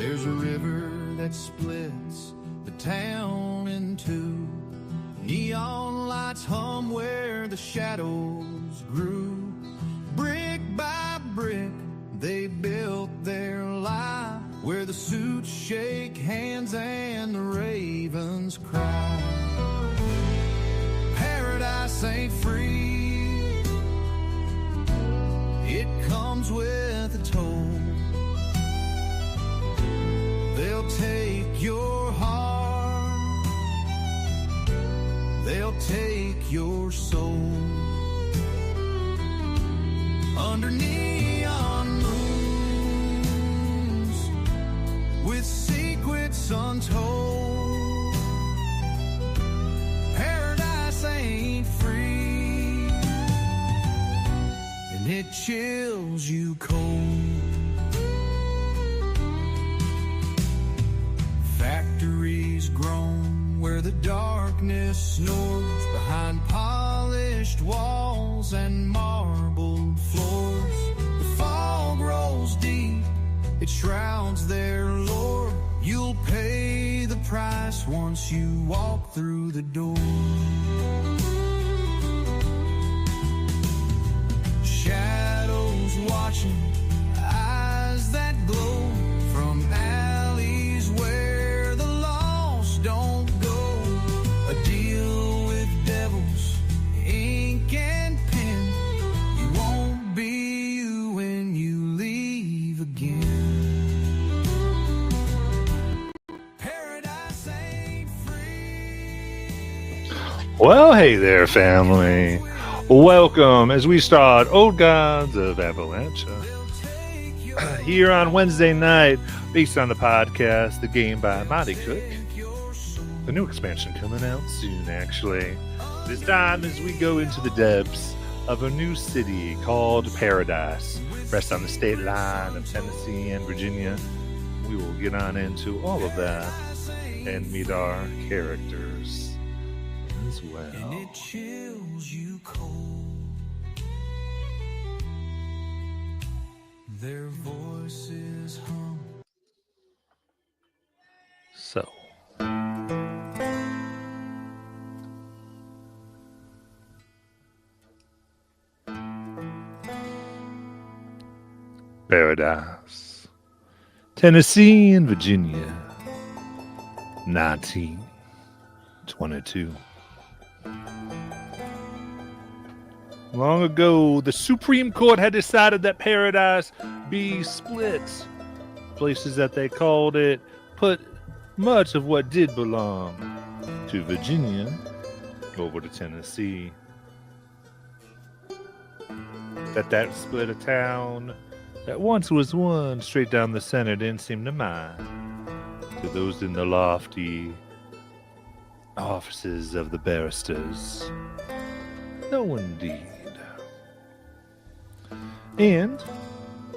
There's a river that splits the town in two. Neon lights hum where the shadows grew. Brick by brick, they built their life, where the suits shake hands and the ravens cry. Paradise ain't free, it comes with a toll. They'll take your heart, they'll take your soul. Under neon moons, with secrets untold, paradise ain't free, and it chills you cold. Factories groan where the darkness snores, behind polished walls and marbled floors. The fog rolls deep, it shrouds their lore. You'll pay the price once you walk through the door. Shadows watching, eyes that glow, from alleys where the lost don't go. A deal with devils, ink and pen. You won't be you when you leave again. Paradise ain't free. Well, hey there, family. Welcome as we start Old Gods of Appalachia here on Wednesday night, based on the podcast The Game by Monty Cook. The new expansion coming out soon, actually. This time as we go into the depths of a new city called Paradise, rests on the state line of Tennessee and Virginia. We will get on into all of that and meet our characters as well. And it chills you cold. Their voices hum. So, Paradise, Tennessee and Virginia, 1922. Long ago, the Supreme Court had decided that Paradise be split. Places that they called it put much of what did belong to Virginia over to Tennessee. That split a town that once was one straight down the center didn't seem to mind to those in the lofty offices of the barristers. No, indeed. And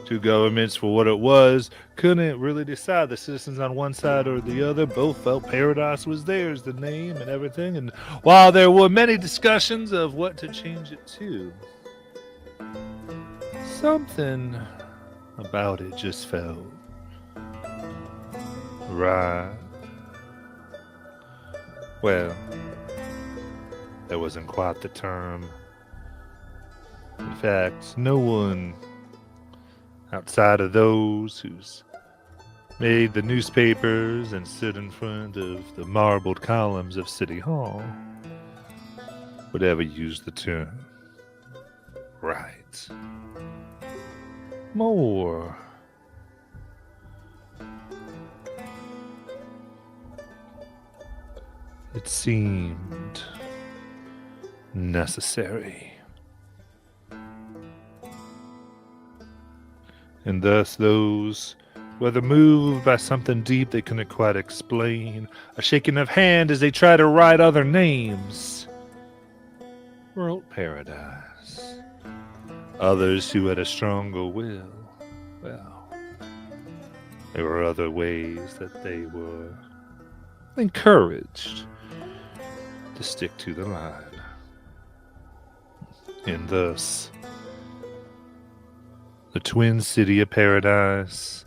two governments, for what it was, couldn't really decide. The citizens on one side or the other both felt Paradise was theirs, the name and everything. And while there were many discussions of what to change it to, something about it just felt right. Well, that wasn't quite the term. In fact, no one outside of those who's made the newspapers and stood in front of the marbled columns of City Hall would ever use the term right. More. It seemed necessary. And thus those, whether moved by something deep they couldn't quite explain, a shaking of hand as they tried to write other names, wrote Paradise. Others who had a stronger will, well, there were other ways that they were encouraged to stick to the line. And thus, the Twin City of Paradise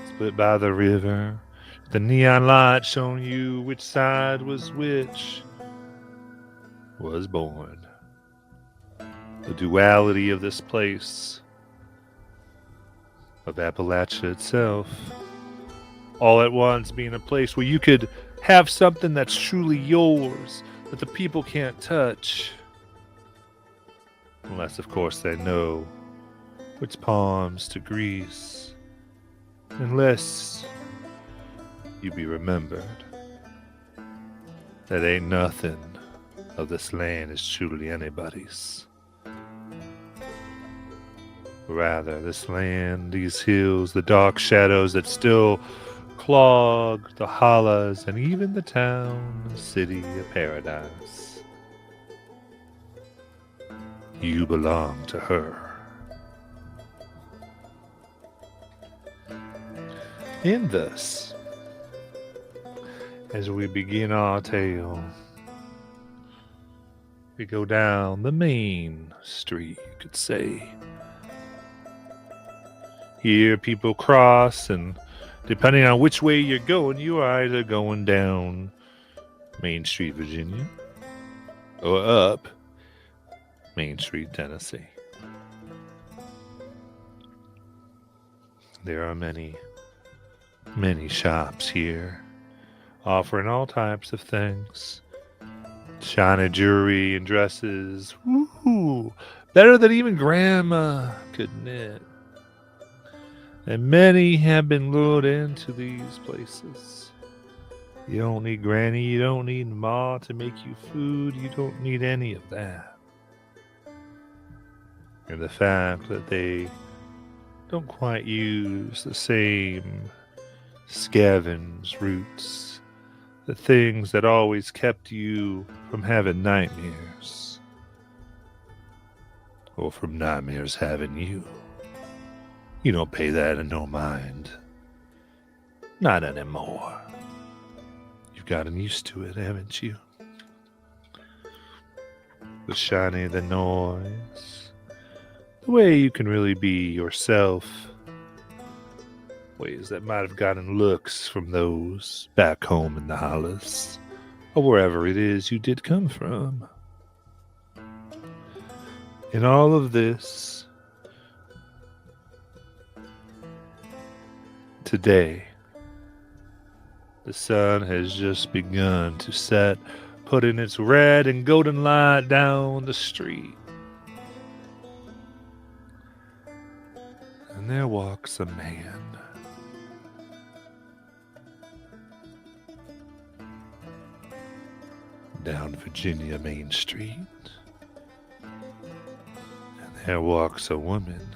is lit by the river, the neon light showing you which side was which, was born. The duality of this place, of Appalachia itself, all at once being a place where you could have something that's truly yours, that the people can't touch. Unless, of course, they know which palms to grease. Unless you be remembered that ain't nothing of this land is truly anybody's. Rather, this land, these hills, the dark shadows that still clog the hollows, and even the town and city of paradise. You belong to her. And thus, as we begin our tale, we go down the main street, you could say. Here people cross, and depending on which way you're going, you are either going down Main Street, Virginia, or up Main Street, Tennessee. There are many, many shops here, offering all types of things. Shiny jewelry and dresses. Woo! Better than even Grandma could knit. And many have been lured into these places. You don't need Granny, you don't need Ma to make you food, you don't need any of that. And the fact that they don't quite use the same scavenge roots, the things that always kept you from having nightmares, or from nightmares having you. You don't pay that in no mind. Not anymore. You've gotten used to it, haven't you? The shiny, the noise, the way you can really be yourself. Ways that might have gotten looks from those back home in the hollers, or wherever it is you did come from. In all of this, today, the sun has just begun to set, putting its red and golden light down the street. And there walks a man. Down Virginia Main Street. And there walks a woman.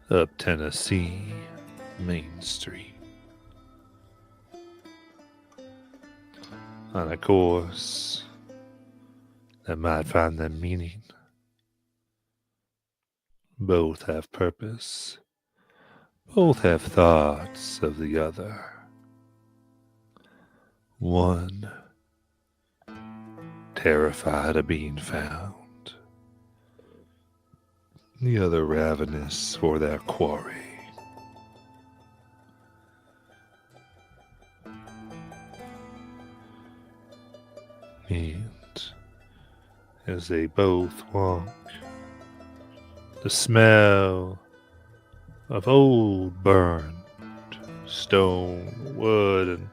Up Tennessee Main Street. On a course that might find them meaning. Both have purpose. Both have thoughts of the other. One terrified of being found. The other ravenous for their quarry. And as they both walk, the smell of old burned stone, wood, and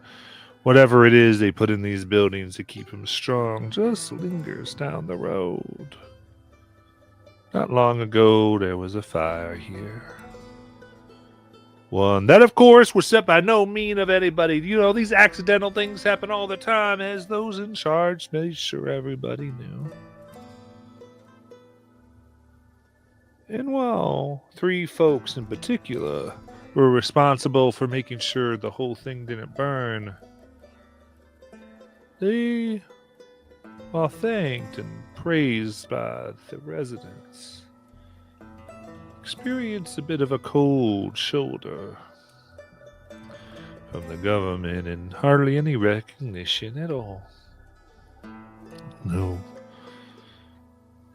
whatever it is they put in these buildings to keep them strong just lingers down the road. Not long ago, there was a fire here. One that, of course, was set by no mean of anybody. You know, these accidental things happen all the time, as those in charge made sure everybody knew. And while 3 folks in particular were responsible for making sure the whole thing didn't burn, they, while thanked and praised by the residents, experienced a bit of a cold shoulder from the government and hardly any recognition at all. No.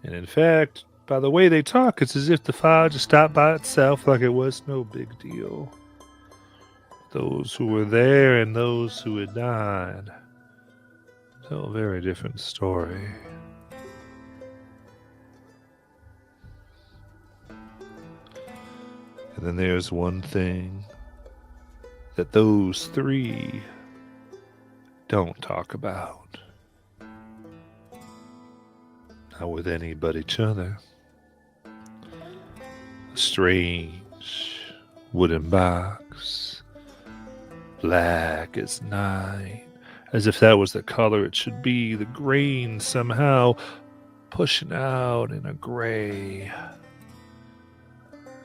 And in fact, by the way they talk, it's as if the fire just stopped by itself like it was no big deal. those who were there and those who had died tell a very different story. And then there's one thing that those three don't talk about. Not with any but each other. A strange wooden box, black as night, as if that was the color it should be, the grain somehow pushing out in a gray.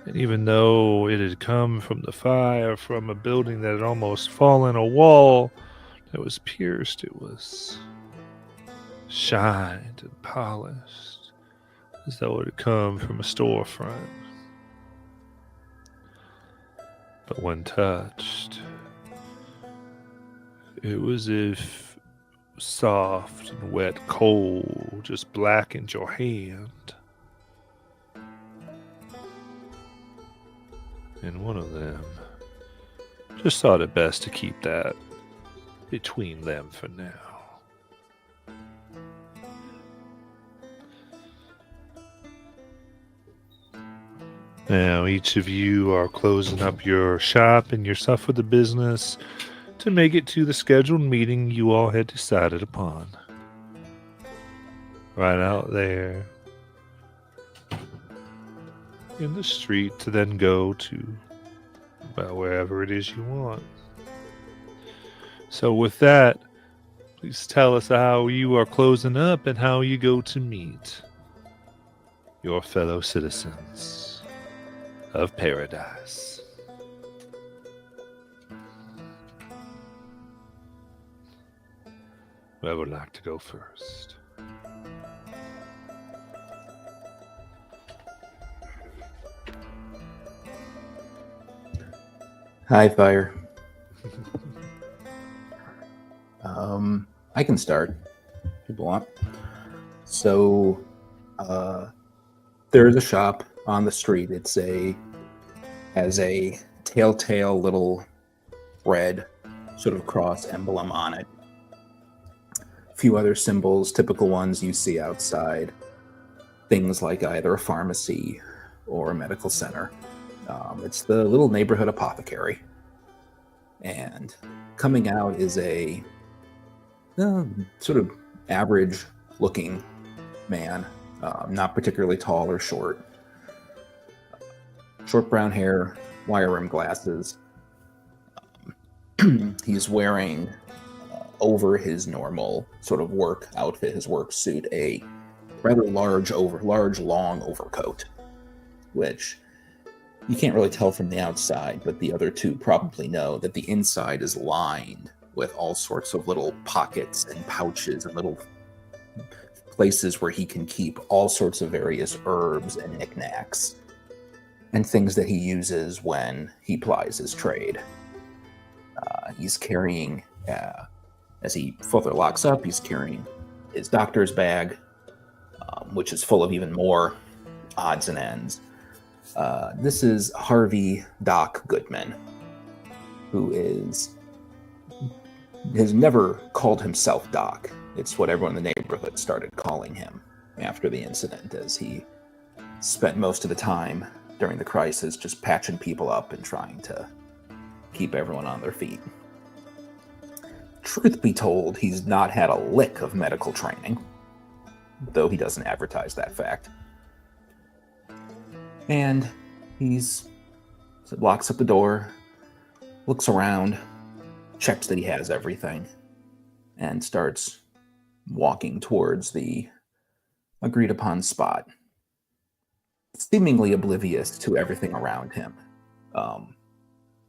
And even though it had come from the fire, from a building that had almost fallen, a wall that was pierced, it was shined and polished, as though it had come from a storefront. But when touched, it was as if soft and wet coal just blackened your hand. And one of them just thought it best to keep that between them for now. Now, each of you are closing up your shop and your stuff for the business to make it to the scheduled meeting you all had decided upon. Right out there in the street to then go to, well, wherever it is you want. So with that, please tell us how you are closing up and how you go to meet your fellow citizens of paradise. Whoever would like to go first? Hi, Fire. I can start if you want. So, there's a shop on the street. Has a telltale little red sort of cross emblem on it. A few other symbols, typical ones you see outside. Things like either a pharmacy or a medical center. It's the little neighborhood apothecary. And coming out is a sort of average looking man, not particularly tall or short. Short brown hair, wire rim glasses. He's wearing over his normal sort of work outfit, his work suit, a rather large long overcoat, which you can't really tell from the outside, but the other two probably know that the inside is lined with all sorts of little pockets and pouches and little places where he can keep all sorts of various herbs and knickknacks and things that he uses when he plies his trade. He's carrying, as he further locks up, he's carrying his doctor's bag, which is full of even more odds and ends. This is Harvey Doc Goodman, who has never called himself Doc. It's what everyone in the neighborhood started calling him after the incident, as he spent most of the time during the crisis just patching people up and trying to keep everyone on their feet. Truth be told, he's not had a lick of medical training, though he doesn't advertise that fact. And locks up the door, looks around, checks that he has everything, and starts walking towards the agreed upon spot, seemingly oblivious to everything around him,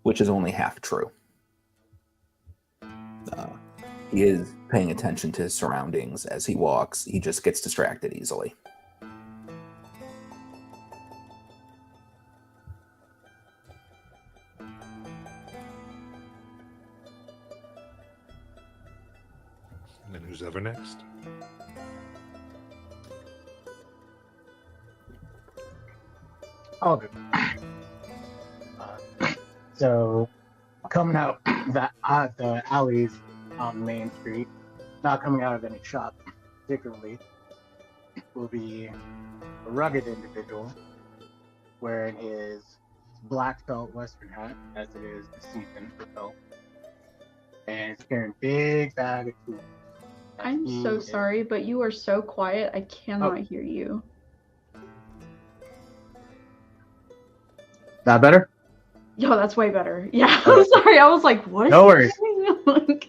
which is only half true. He is paying attention to his surroundings as he walks. He just gets distracted easily. And who's ever next? I'll go. So, coming out the alleys on Main Street, not coming out of any shop particularly, will be a rugged individual wearing his black felt Western hat, as it is the season for felt, and he's carrying a big bag of tools. I'm so sorry, but you are so quiet. I cannot hear you. That better? Yo, that's way better. Yeah, I'm sorry. I was like, what? No worries. Like...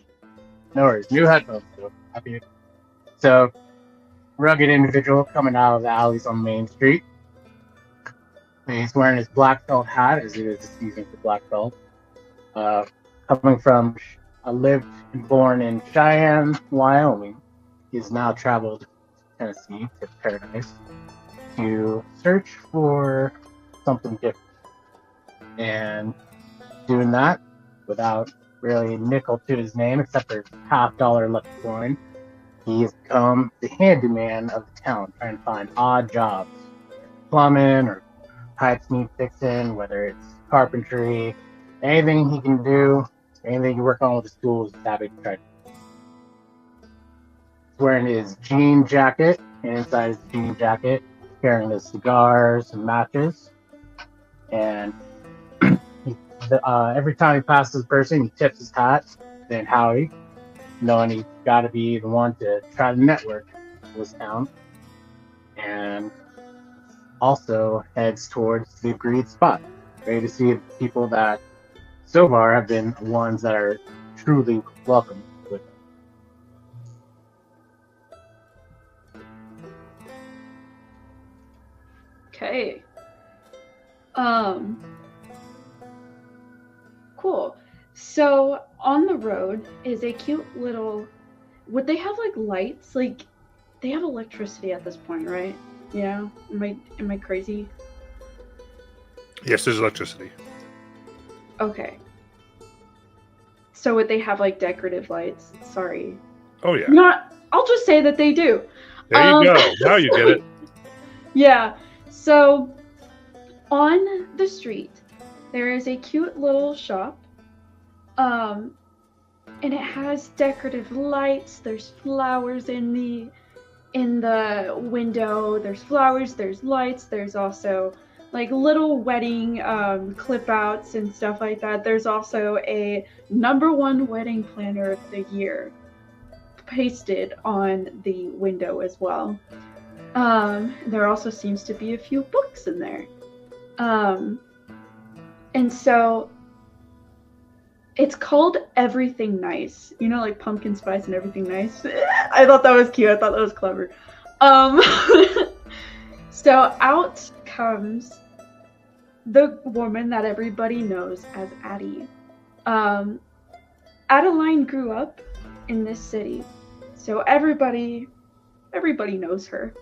No worries. New headphones, so happy. So, rugged individual coming out of the alleys on Main Street. And he's wearing his black felt hat, as it is the season for black felt. Coming from, lived and born in Cheyenne, Wyoming. He's now traveled to Tennessee, to Paradise, to search for something different. And doing that without really a nickel to his name, except for $50 lucky coin, he's become the handyman of the town, trying to find odd jobs, plumbing or pipes need fixing, whether it's carpentry, anything he can do, anything he can work on with his tools, he's happy to try. He's wearing his jean jacket, and inside his jean jacket, carrying his cigars and matches, and every time he passes a person, he tips his hat, then howdy, knowing he's got to be the one to try to network in this town, and also heads towards the agreed spot, ready to see if people that so far have been the ones that are truly welcome with him. Okay. Cool. So on the road is a cute little. Would they have like lights? Like they have electricity at this point, right? Yeah. Am I crazy? Yes, there's electricity. Okay. So would they have like decorative lights? Sorry. Oh yeah. Not. I'll just say that they do. There you go. Now you get it. Yeah. So on the street, there is a cute little shop. And it has decorative lights. There's flowers in the window. There's flowers, there's lights, there's also like little wedding clip outs and stuff like that. There's also a #1 wedding planner of the year pasted on the window as well. There also seems to be a few books in there. And so it's called Everything Nice. You know, like pumpkin spice and everything nice. I thought that was cute. I thought that was clever. So out comes the woman that everybody knows as Addie. Adeline grew up in this city, so everybody knows her.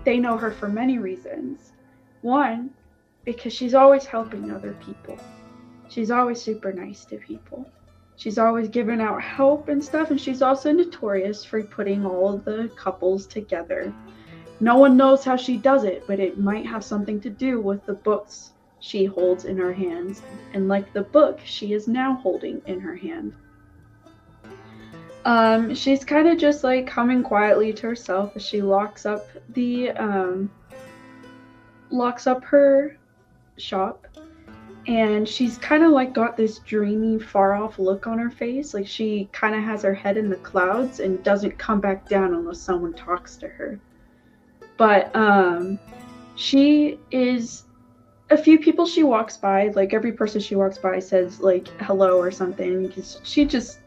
They know her for many reasons. One, because she's always helping other people. She's always super nice to people. She's always giving out help and stuff, and she's also notorious for putting all of the couples together. No one knows how she does it, but it might have something to do with the books she holds in her hands, and like the book she is now holding in her hand. She's kind of just like coming quietly to herself as she locks up her shop. And she's kind of like got this dreamy, far off look on her face. Like she kind of has her head in the clouds and doesn't come back down unless someone talks to her. But she is, a few people she walks by, like every person she walks by says like hello or something. Because she's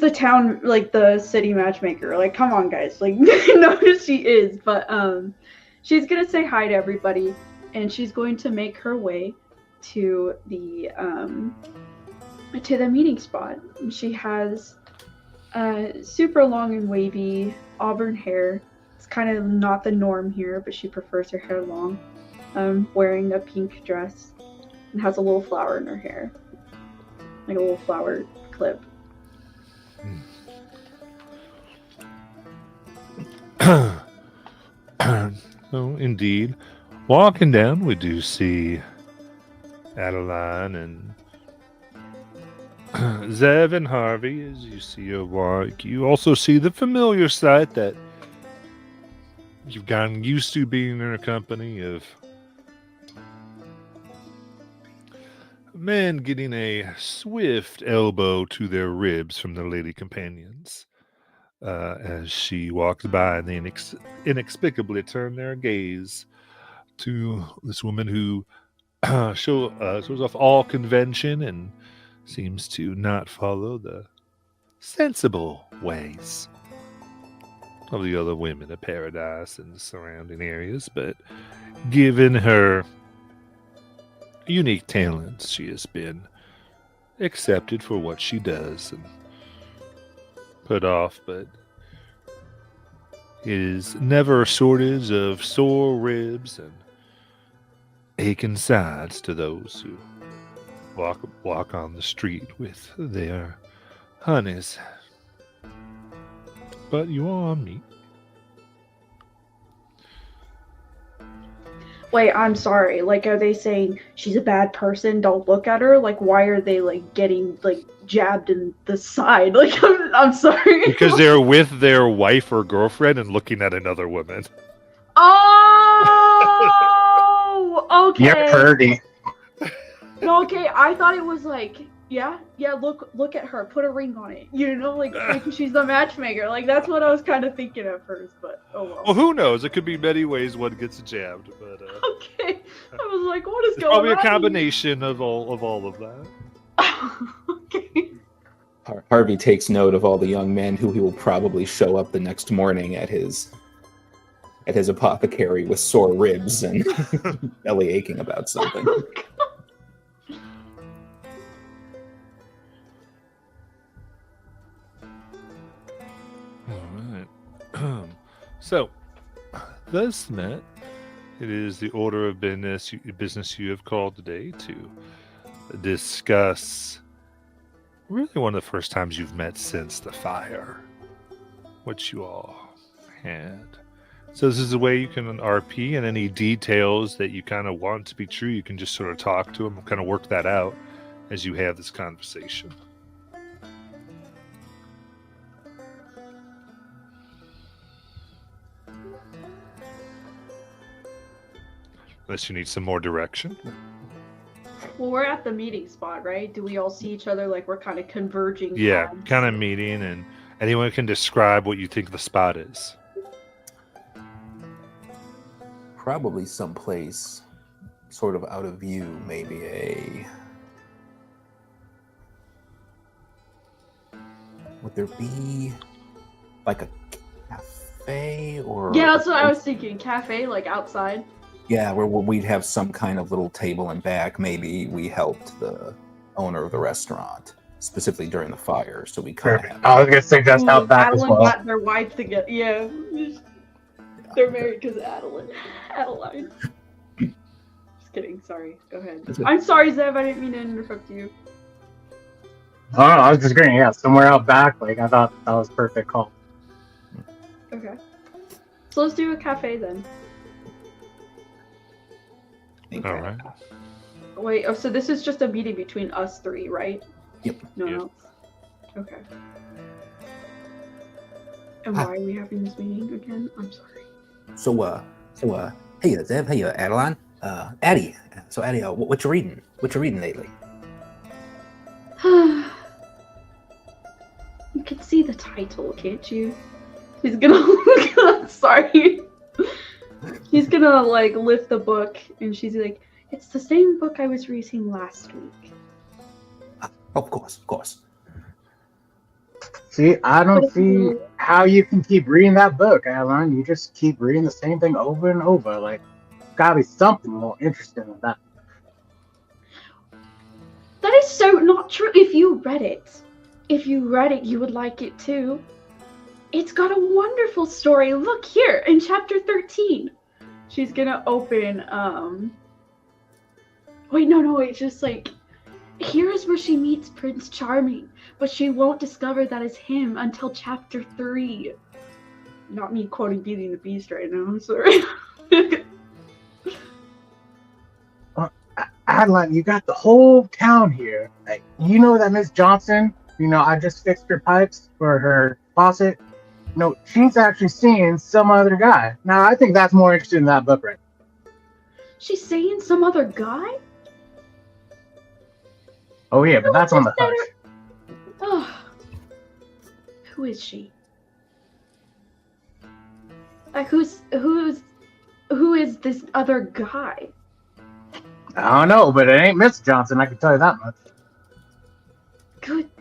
the town, like the city matchmaker. Like, come on guys, like know who she is. But she's gonna say hi to everybody, and she's going to make her way to the meeting spot. She has super long and wavy auburn hair. It's kind of not the norm here, but she prefers her hair long. Wearing a pink dress and has a little flower in her hair, like a little flower clip. Oh, indeed. Walking down, we do see Adeline and Zev and Harvey, as you see your walk, you also see the familiar sight that you've gotten used to being in a company of men getting a swift elbow to their ribs from their lady companions. As she walks by, and they inexplicably turn their gaze to this woman who shows off all convention and seems to not follow the sensible ways of the other women of Paradise and the surrounding areas, but given her unique talents, she has been accepted for what she does and put off, but it is never a shortage of sore ribs and aching sides to those who walk on the street with their honeys. But you are on meat. Wait, I'm sorry. Like, are they saying she's a bad person? Don't look at her. Like, why are they like getting like jabbed in the side? Like, I'm sorry. Because they're with their wife or girlfriend and looking at another woman. Oh, okay. You're Purdy. No, okay. I thought it was like, yeah. Look at her. Put a ring on it. You know, like she's the matchmaker. Like that's what I was kind of thinking at first. But oh well. Well, who knows? It could be many ways one gets jabbed, but Okay. I was like, what is it's going on? probably a combination of all of that. Okay. Harvey takes note of all the young men who he will probably show up the next morning at his apothecary with sore ribs and belly aching about something. So, thus met, it is the order of business you have called today to discuss really one of the first times you've met since the fire, which you all had. So this is a way you can RP, and any details that you kind of want to be true, you can just sort of talk to them and kind of work that out as you have this conversation. Unless you need some more direction. Well, we're at the meeting spot, right? Do we all see each other like we're kind of converging? Yeah, paths? kind of meeting, and anyone can describe what you think the spot is. Probably someplace sort of out of view, maybe would there be like a cafe or... Yeah, that's what I was thinking. Cafe, like outside. Yeah, where we'd have some kind of little table in back. Maybe we helped the owner of the restaurant, specifically during the fire, so we kind Perfect. of... I was gonna suggest out back as Adeline well. got their wife together. Yeah. They're married because of Adeline. Just kidding. Sorry. Go ahead. I'm sorry, Zev. I didn't mean to interrupt you. Oh, no, I was just agreeing. Yeah, somewhere out back. Like I thought that was perfect call. Okay. So let's do a cafe then. Okay. All right. Wait. Oh, so this is just a meeting between us three, right? Yep. No Yep. else. Okay. And why are we having this meeting again? I'm sorry. So, hey, Zev, hey, Adeline, Addie. So, Addie, what you reading? What you reading lately? You can see the title, can't you? He's gonna sorry. He's gonna like lift the book and she's like, it's the same book I was reading last week. Of course. See, I don't see how you can keep reading that book, Adeline. You just keep reading the same thing over and over. Like, gotta be something more interesting than that. That is so not true. If you read it, you would like it too. It's got a wonderful story. Look here in chapter 13. She's gonna open, wait, no, it's just like, here is where she meets Prince Charming, but she won't discover that it's him until chapter 3. Not me quoting Beauty and the Beast right now, I'm sorry. Adeline, you got the whole town here. Like, you know that Miss Johnson, I just fixed her pipes for her faucet. No, she's actually seeing some other guy. Now, I think that's more interesting in that book, right? She's saying some other guy? Oh, yeah, but that's on the hush. Oh, who is she? Like, who is this other guy? I don't know, but it ain't Miss Johnson, I can tell you that much. Goodness.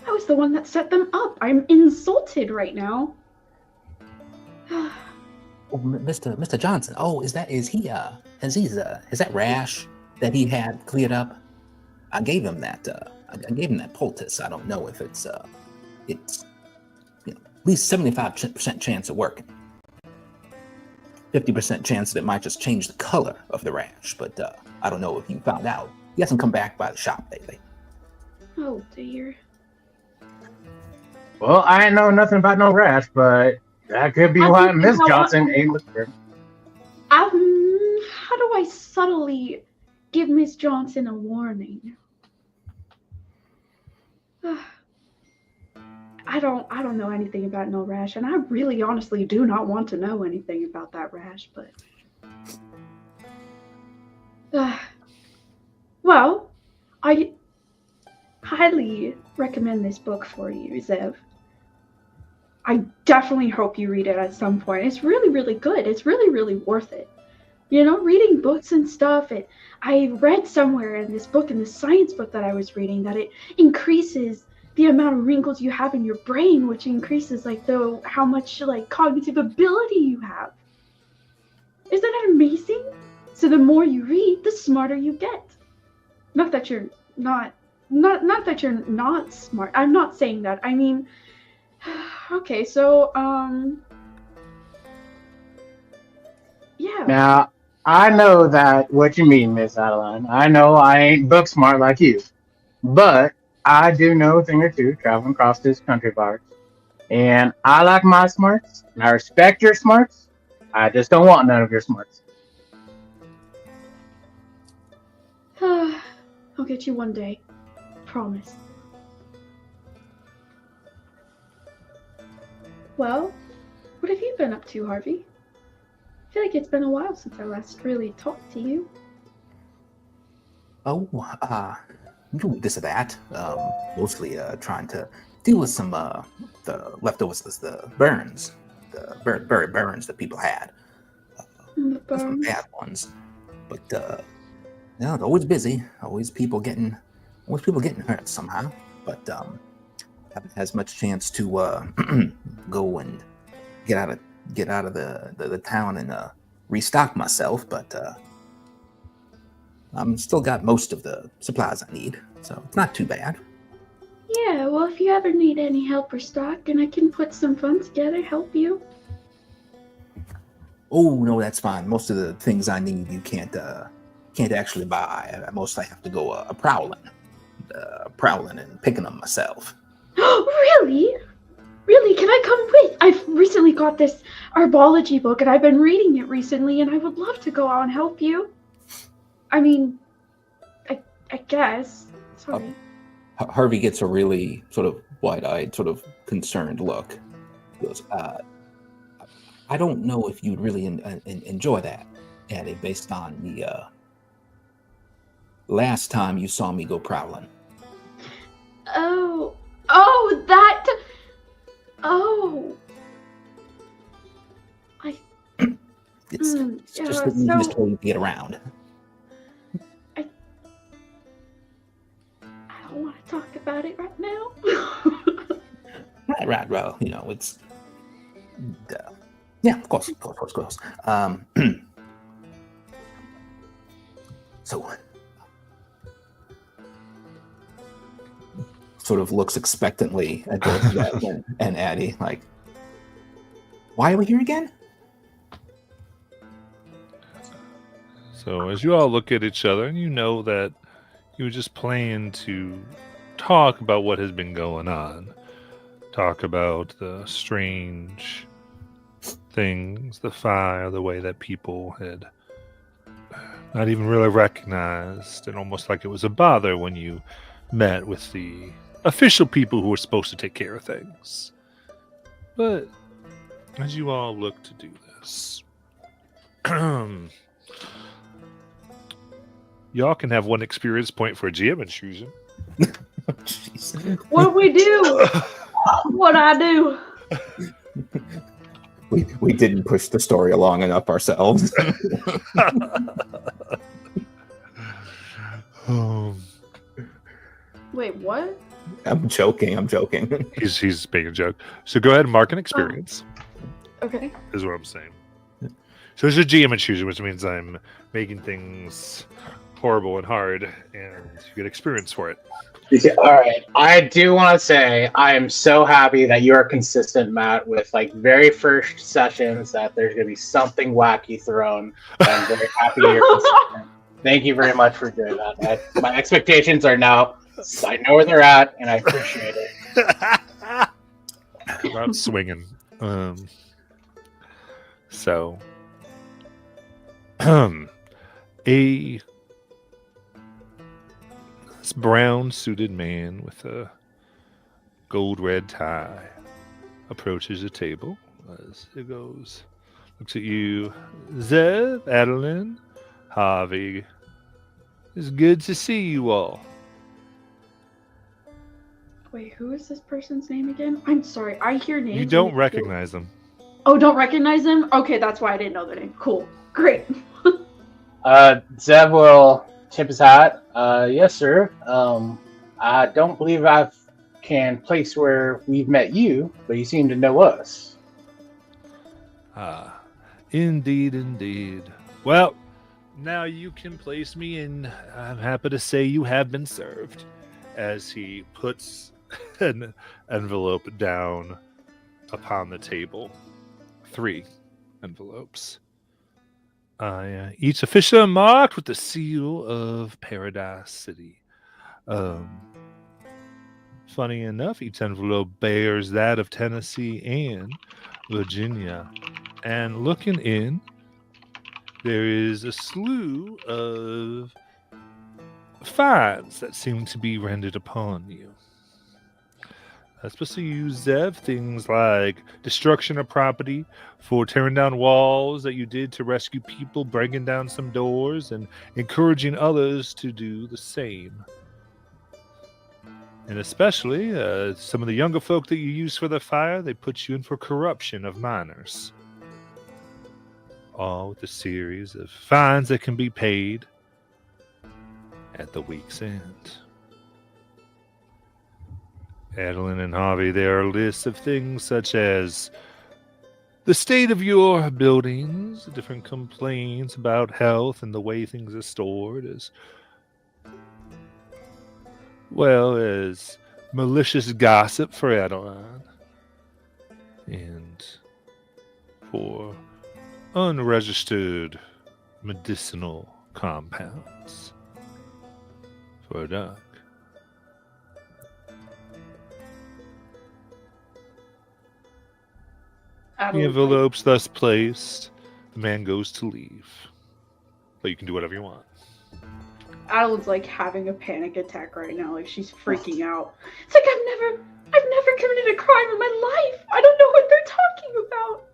I was the one that set them up. I'm insulted right now. Oh, Mr. Johnson. Oh, has that rash that he had cleared up? I gave him that. I gave him that poultice. I don't know if it's at least 75% chance of working. 50% chance that it might just change the color of the rash, but I don't know if you found out. He hasn't come back by the shop lately. Oh dear. Well, I ain't know nothing about no rash, but that could be why Miss Johnson ain't looking for him. How do I subtly give Miss Johnson a warning? I don't know anything about no rash, and I really honestly do not want to know anything about that rash, but well, I highly recommend this book for you, Zev. I definitely hope you read it at some point. It's really, really good. It's really, really worth it. Reading books and stuff, I read somewhere in this book, in the science book that I was reading, that it increases the amount of wrinkles you have in your brain, which increases how much cognitive ability you have. Isn't that amazing? So the more you read, the smarter you get. Not that you're not that you're not smart. I'm not saying that. I mean, okay, so yeah. Now, I know that what you mean, Miss Adeline. I know I ain't book smart like you, but I do know a thing or two traveling across this country of ours. And I like my smarts, and I respect your smarts. I just don't want none of your smarts. I'll get you one day. Promise. Well, what have you been up to, Harvey? I feel like it's been a while since I last really talked to you. Oh, doing this or that. Mostly trying to deal with some the leftovers, the burns, the burns that people had. Some bad ones, but it's always busy. Always people getting hurt somehow. But haven't had as much chance to go and get out of the town and restock myself. But I'm still got most of the supplies I need, so it's not too bad. Yeah, well, if you ever need any help or stock, and I can put some funds together, help you. Oh no, that's fine. Most of the things I need you can't actually buy. Mostly I have to go prowling and picking them myself. Really? Really? Can I come with? I've recently got this herbology book, and I've been reading it recently, and I would love to go out and help you. I mean, I guess. Sorry. Harvey gets a really sort of wide-eyed, sort of concerned look. He goes, I don't know if you'd really enjoy that, Addie, based on the last time you saw me go prowling. Oh, It's just the easiest way to get around. I don't want to talk about it right now. Right, well, it's... yeah, of course. So... sort of looks expectantly at both and Addie, like, why are we here again? So as you all look at each other, and you know that you were just planning to talk about what has been going on. Talk about the strange things, the fire, the way that people had not even really recognized, and almost like it was a bother when you met with the official people who were supposed to take care of things. But as you all look to do this, y'all can have one experience point for a GM intrusion. Jeez. What we do? What I do? We didn't push the story along enough ourselves. Wait, what? I'm joking. He's making a joke. So go ahead and mark an experience. Okay. Is what I'm saying. So it's a GM intrusion, which means I'm making things horrible and hard, and you get experience for it. All right. I do want to say I am so happy that you are consistent, Matt, with like very first sessions that there's going to be something wacky thrown. I'm very happy you're consistent. Thank you very much for doing that. My expectations are now, I know where they're at, and I appreciate it. Not swinging. So, a this brown suited man with a gold red tie approaches the table as it goes. Looks at you, Zev, Adeline, Harvey. It's good to see you all. Wait, who is this person's name again? I'm sorry, I hear names. You don't recognize them. Oh, don't recognize them? Okay, that's why I didn't know their name. Cool. Great. Zev will tip his hat. Yes, sir. I don't believe I can place where we've met you, but you seem to know us. Ah, indeed. Well, now you can place me in. I'm happy to say you have been served. As he puts an envelope down upon the table. 3 envelopes. Each official marked with the seal of Paradise City. Funny enough, each envelope bears that of Tennessee and Virginia. And looking in, there is a slew of fines that seem to be rendered upon you. Especially you, Zev, things like destruction of property for tearing down walls that you did to rescue people, breaking down some doors, and encouraging others to do the same. And especially some of the younger folk that you use for the fire, they put you in for corruption of minors. All with a series of fines that can be paid at the week's end. Adeline and Harvey, there are lists of things such as the state of your buildings, different complaints about health and the way things are stored, as well as malicious gossip for Adeline, and for unregistered medicinal compounds for Doc. The envelopes thus placed, the man goes to leave. But you can do whatever you want. Adeline's like having a panic attack right now. Like she's freaking out. It's like I've never committed a crime in my life. I don't know what they're talking about.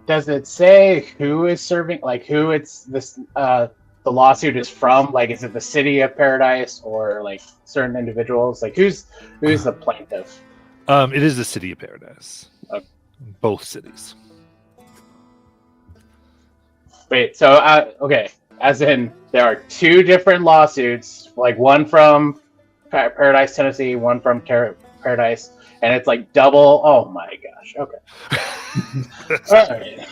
Does it say who is serving? Like who it's this? The lawsuit is from? Like is it the city of Paradise or like certain individuals? Like who's the plaintiff? It is the city of Paradise. Okay. Both cities. Wait, so okay, as in there are 2 different lawsuits, like one from Paradise, Tennessee, one from Paradise, and it's like double. Oh my gosh. Okay. All right.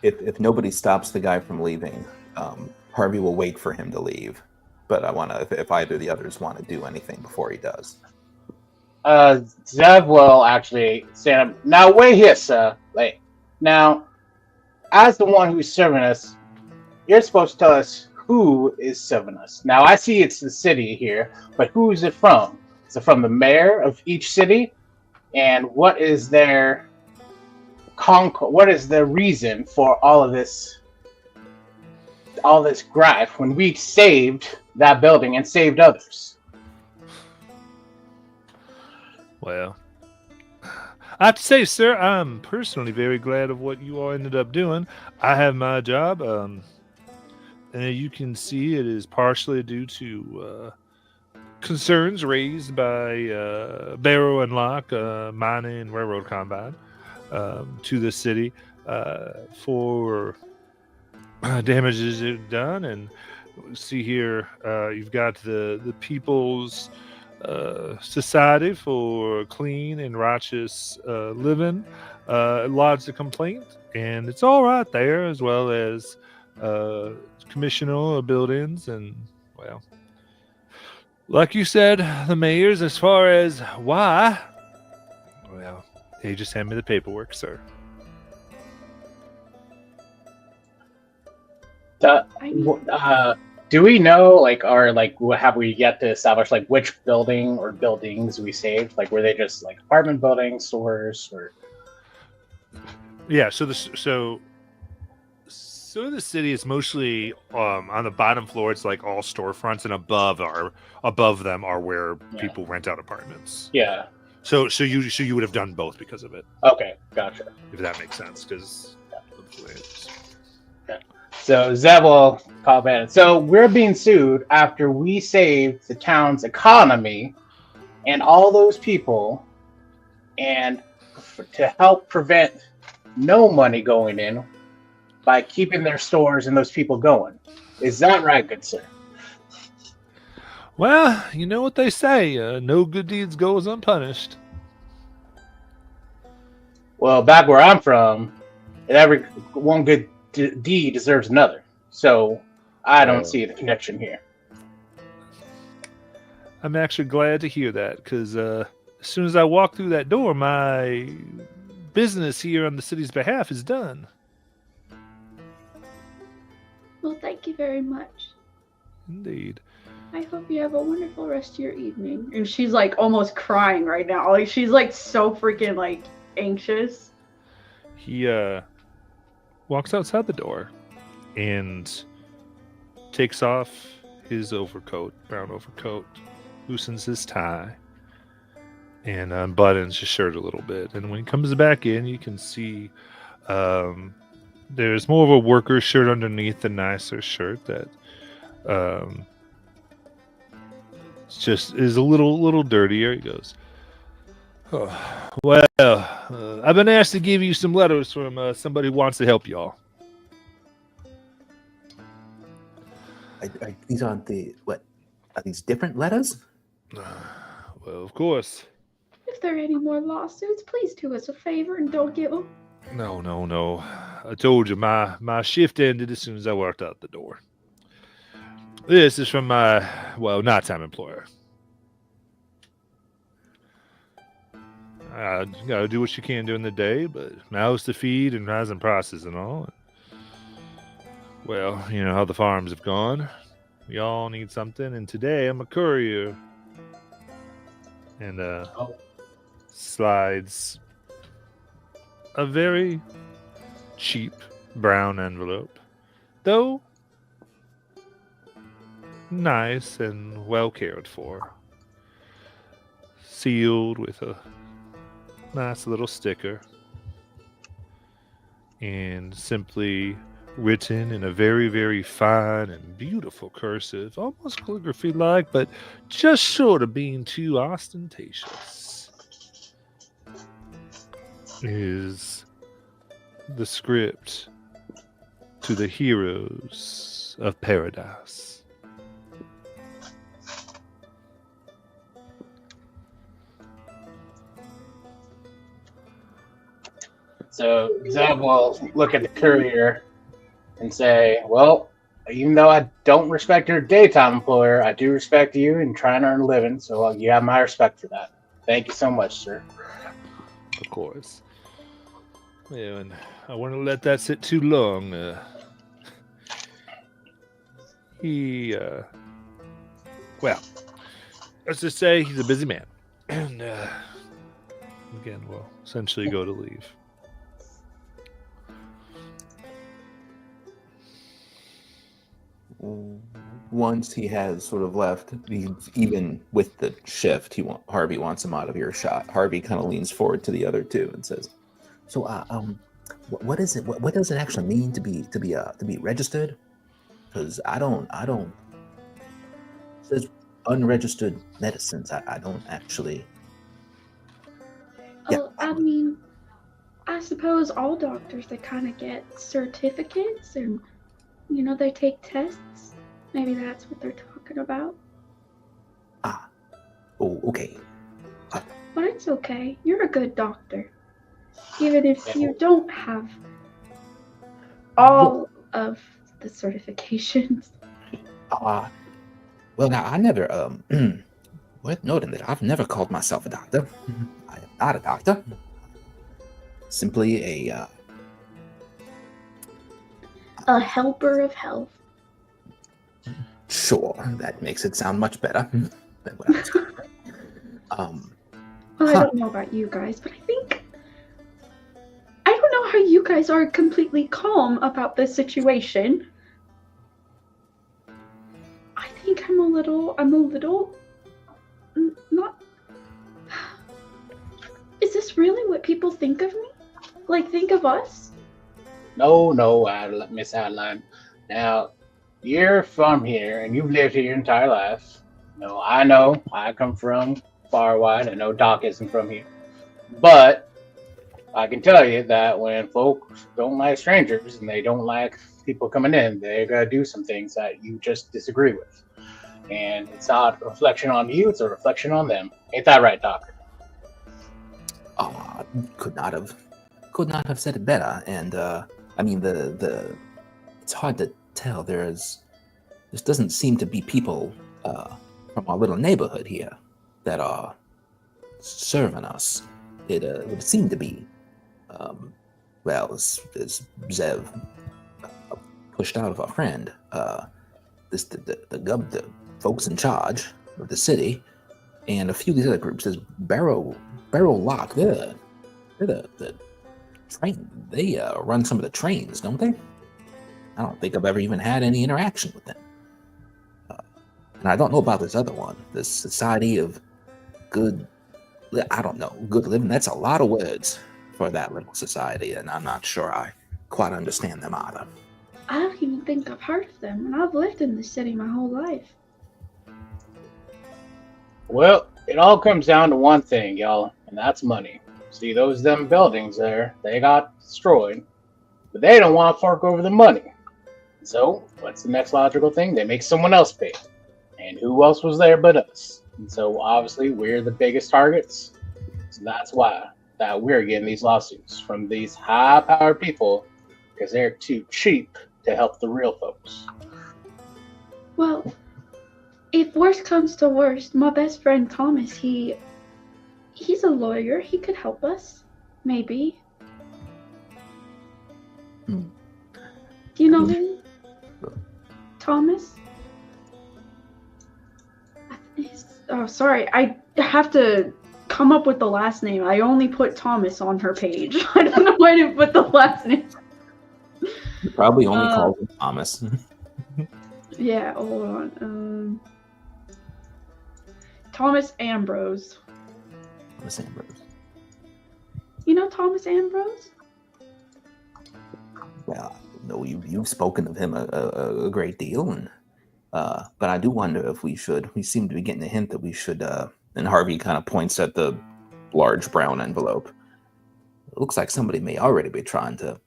If nobody stops the guy from leaving, Harvey will wait for him to leave. But I want to, if either of the others want to do anything before he does. Zev will actually stand up. Now, wait here, sir. Wait. Now, as the one who's serving us, you're supposed to tell us who is serving us. Now, I see it's the city here, but who is it from? Is it from the mayor of each city? And what is their what is the reason for all this gripe when we saved that building and saved others? Well, I have to say, sir, I'm personally very glad of what you all ended up doing. I have my job, and you can see it is partially due to concerns raised by Barrow and Locke mining and railroad combine to the city for damages it done. And see here, you've got the People's Society for Clean and Righteous Living lodged a complaint, and it's all right there, as well as Commissioner of Buildings. And well, like you said, the mayor's, as far as why, well, they just hand me the paperwork, sir. Do we know, like, or like, have we yet to establish like which building or buildings we saved? Like, were they just like apartment buildings, stores, or? Yeah. So the city is mostly on the bottom floor. It's like all storefronts, and above them are where people rent out apartments. Yeah. So you would have done both because of it. Okay, gotcha. If that makes sense, because. So Zeb will call back. So we're being sued after we saved the town's economy and all those people, and to help prevent no money going in by keeping their stores and those people going. Is that right, good sir? Well, you know what they say, no good deeds goes unpunished. Well, back where I'm from, every one good deed deserves another. So I don't see the connection here. I'm actually glad to hear that, because as soon as I walk through that door, my business here on the city's behalf is done. Well, thank you very much. Indeed. I hope you have a wonderful rest of your evening. And she's like almost crying right now. Like she's like so freaking like anxious. He walks outside the door and takes off his overcoat, brown overcoat, loosens his tie, and unbuttons his shirt a little bit. And when he comes back in, you can see there's more of a worker shirt underneath the nicer shirt that just is a little dirtier. He goes, "Oh, well, I've been asked to give you some letters from somebody who wants to help y'all." These aren't the what? Are these different letters? Well, of course. If there are any more lawsuits, please do us a favor and don't give them. No. I told you my shift ended as soon as I walked out the door. This is from my, nighttime employer. You gotta do what you can during the day, but mouths to feed and rising prices and all. Well, you know how the farms have gone. We all need something, and today I'm a courier. And slides a very cheap brown envelope, though nice and well cared for, sealed with a nice little sticker, and simply written in a very, very fine and beautiful cursive, almost calligraphy-like, but just short of being too ostentatious, is the script to the heroes of paradise. So Zeb will look at the courier and say, well, even though I don't respect your daytime employer, I do respect you and try and earn a living, so you have my respect for that. Thank you so much, sir. Of course. Yeah, and I wouldn't let that sit too long. Let's just say he's a busy man. And Again, will essentially go to leave. Once he has sort of left, even with the shift, Harvey wants him out of earshot. Harvey kind of leans forward to the other two and says, "So, what is it? What does it actually mean to be registered? Because I don't. It says unregistered medicines. I don't actually." Yeah. Oh, I mean, I suppose all doctors, they kind of get certificates and, they take tests. Maybe that's what they're talking about. Oh, okay. But it's okay. You're a good doctor. Even if you don't have all of the certifications. Well, now, I never, worth noting that I've never called myself a doctor. I am not a doctor. Simply a helper of health. Sure, that makes it sound much better than what I was going to. Well, I don't know about you guys, but I don't know how you guys are completely calm about this situation. I think I'm a little not. Is this really what people think of me? Like, think of us? No, Miss Adeline. Now, you're from here, and you've lived here your entire life. I know. I come from far wide. I know Doc isn't from here. But I can tell you that when folks don't like strangers and they don't like people coming in, they're going to do some things that you just disagree with. And it's not a reflection on you, it's a reflection on them. Ain't that right, Doc? Oh, could not have said it better. And I mean, the it's hard to tell. This doesn't seem to be people from our little neighborhood here that are serving us. It would seem to be, as Zev pushed out of our friend, the folks in charge of the city, and a few of these other groups. There's Barrow Lock. They're the train. They run some of the trains, don't they? I don't think I've ever even had any interaction with them. And I don't know about this other one, this Society of Good Living. That's a lot of words for that little society, and I'm not sure I quite understand them either. I don't even think I've heard of them, and I've lived in this city my whole life. Well, it all comes down to one thing, y'all, and that's money. See, them buildings there, they got destroyed, but they don't want to fork over the money. So, what's the next logical thing? They make someone else pay. And who else was there but us? And so, obviously, we're the biggest targets. So that's why that we're getting these lawsuits from these high-powered people, because they're too cheap to help the real folks. Well, if worst comes to worst, my best friend Thomas, he's a lawyer. He could help us, maybe. Do you know him? Thomas? Oh, sorry. I have to come up with the last name. I only put Thomas on her page. I don't know why I didn't put the last name. You probably only called him Thomas. Yeah, hold on. Thomas Ambrose. Thomas Ambrose. You know Thomas Ambrose? Well, no, you've spoken of him a great deal, and but I do wonder if we seem to be getting a hint that we should, and Harvey kind of points at the large brown envelope. It looks like somebody may already be trying to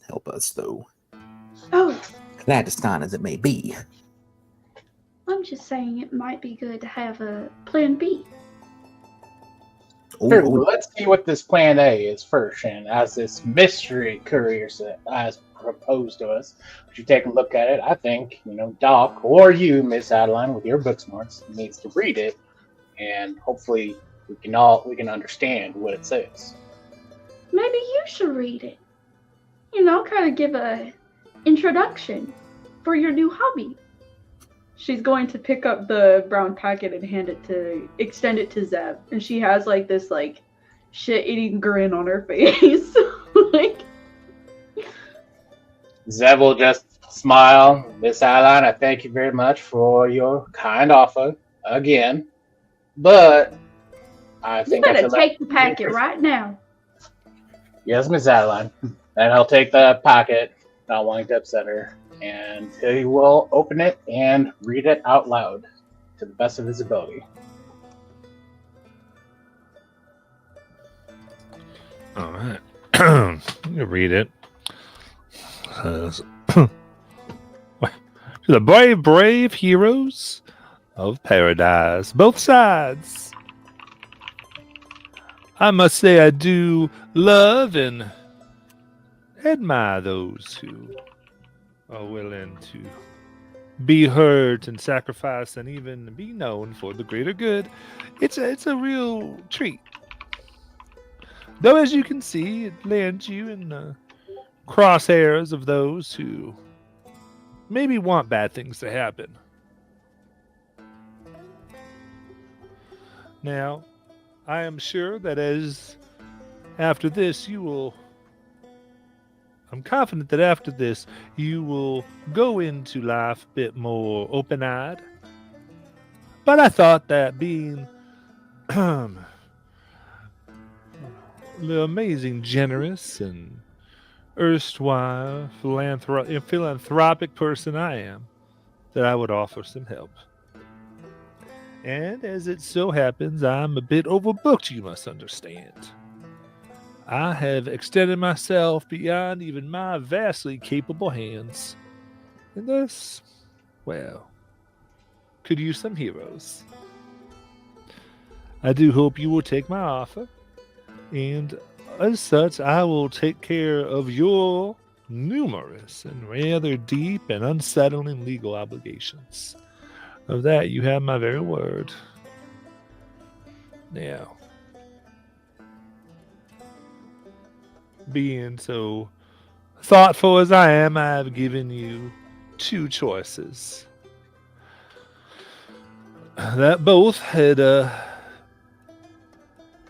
help us, though. Oh. Clandestine as it may be. I'm just saying it might be good to have a plan B. Sure, well, let's see what this plan A is first, and as this mystery courier has proposed to us, if you take a look at it, I think, Doc, or you, Miss Adeline, with your book smarts, needs to read it, and hopefully we can understand what it says. Maybe you should read it. Kind of give a introduction for your new hobby. She's going to pick up the brown packet and extend it to Zev. And she has this shit-eating grin on her face. Like, Zev will just smile. Miss Adeline, I thank you very much for your kind offer again. But I you think I better feel take the like packet right now. Yes, Miss Adeline. And I'll take the packet, not wanting to upset her, and he will open it and read it out loud to the best of his ability. All right. You read it. Says, to the brave heroes of paradise, both sides. I must say I do love and admire those who are willing to be hurt and sacrifice and even be known for the greater good. It's a real treat. Though, as you can see, it lands you in the crosshairs of those who maybe want bad things to happen. Now, I am sure that after this, I'm confident that after this, you will go into life a bit more open-eyed. But I thought that being the amazing, generous, and erstwhile philanthropic person I am, that I would offer some help. And as it so happens, I'm a bit overbooked, you must understand. I have extended myself beyond even my vastly capable hands, and thus, well, could use some heroes. I do hope you will take my offer, and as such, I will take care of your numerous and rather deep and unsettling legal obligations. Of that, you have my very word. Now, being so thoughtful as I am, I have given you two choices that both had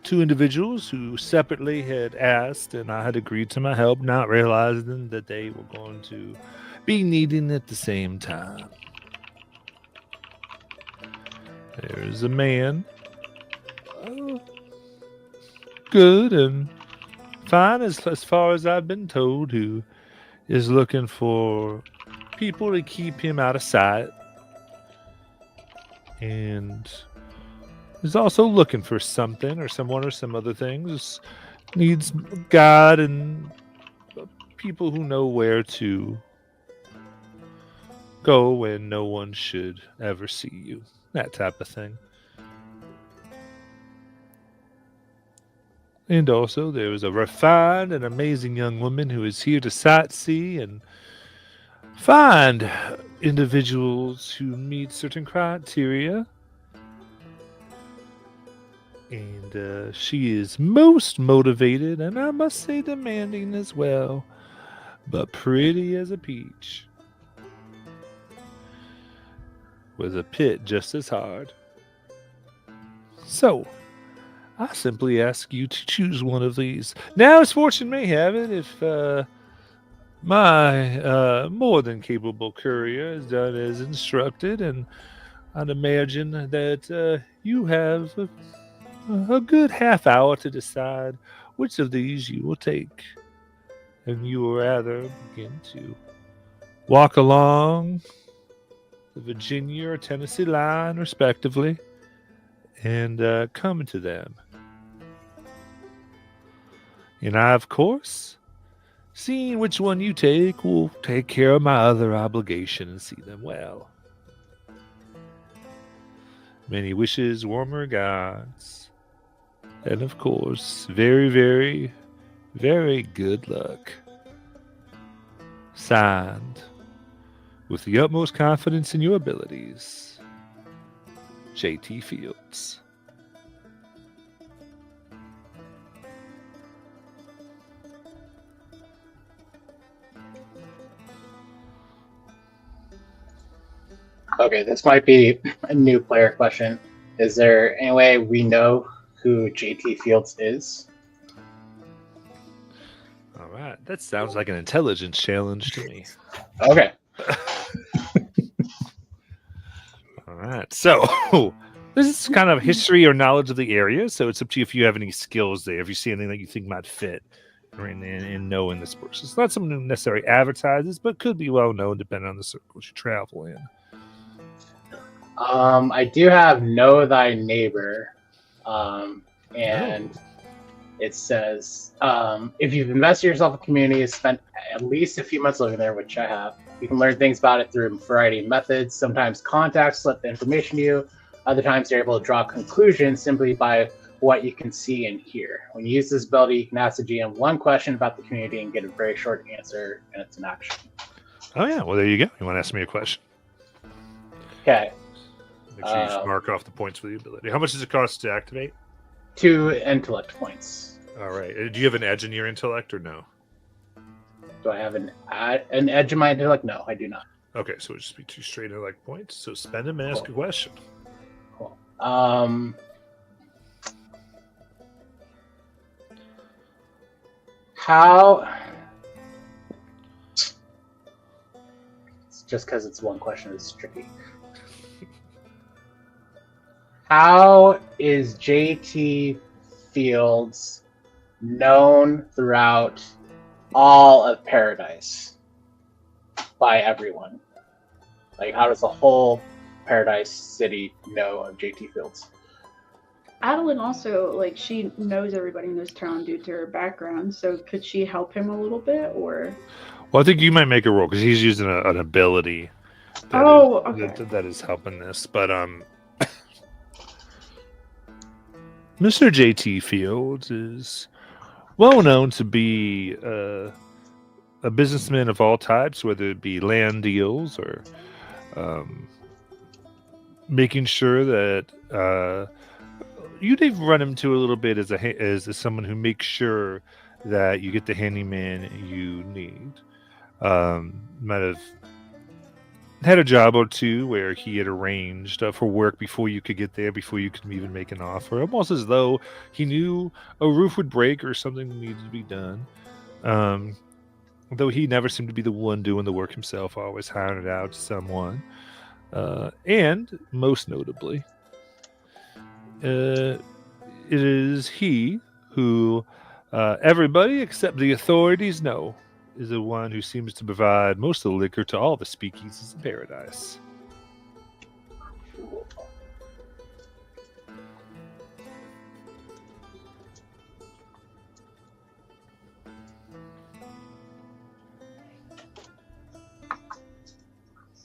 two individuals who separately had asked, and I had agreed to my help, not realizing that they were going to be needing at the same time. There's a man, good and fine as far as I've been told, who is looking for people to keep him out of sight, and is also looking for something or someone or some other things. Needs God and people who know where to go when no one should ever see you. That type of thing. And also, there is a refined and amazing young woman who is here to sightsee and find individuals who meet certain criteria. And she is most motivated, and I must say demanding as well, but pretty as a peach. With a pit just as hard. So, I simply ask you to choose one of these. Now, as fortune may have it, if my more than capable courier is done as instructed, and I'd imagine that you have a good half hour to decide which of these you will take. And you will rather begin to walk along the Virginia or Tennessee line, respectively, and come to them. And I, of course, seeing which one you take, will take care of my other obligation and see them well. Many wishes, warm regards, and of course, very, very, very good luck. Signed, with the utmost confidence in your abilities, J.T. Fields. Okay, this might be a new player question. Is there any way we know who JT Fields is? All right. That sounds like an intelligence challenge to me. Okay. All right. So this is kind of history or knowledge of the area. So it's up to you if you have any skills there. If you see anything that you think might fit in knowing this person. It's not something that necessarily advertises, but could be well known depending on the circles you travel in. I do have Know Thy Neighbor. And it says, if you've invested yourself in a community, has spent at least a few months living there, which I have, you can learn things about it through a variety of methods. Sometimes contacts slip the information to you. Other times you're able to draw conclusions simply by what you can see and hear. When you use this ability, you can ask the GM one question about the community and get a very short answer, and it's an action. Oh, yeah. Well, there you go. You want to ask me a question? Okay. Make sure you just mark off the points for the ability. How much does it cost to activate? 2 intellect points. All right. Do you have an edge in your intellect or no? Do I have an edge in my intellect? No, I do not. Okay, so it'll just be 2 straight intellect points. So spend them and ask a question. Cool. How? It's just because it's one question is tricky. How is JT Fields known throughout all of Paradise by everyone? Like, how does the whole Paradise City know of JT Fields? Adeline also, like, she knows everybody in this town due to her background, so could she help him a little bit, or? Well, I think you might make a roll because he's using an ability that is helping this. But Mr. JT Fields is well known to be a businessman of all types, whether it be land deals or making sure that you did run him to a little bit as someone who makes sure that you get the handyman you need. Might have had a job or two where he had arranged for work before you could get there, before you could even make an offer, almost as though he knew a roof would break or something needed to be done. Though he never seemed to be the one doing the work himself, always hiring it out to someone. And most notably, it is he who everybody except the authorities know is the one who seems to provide most of the liquor to all the speakeasies in Paradise.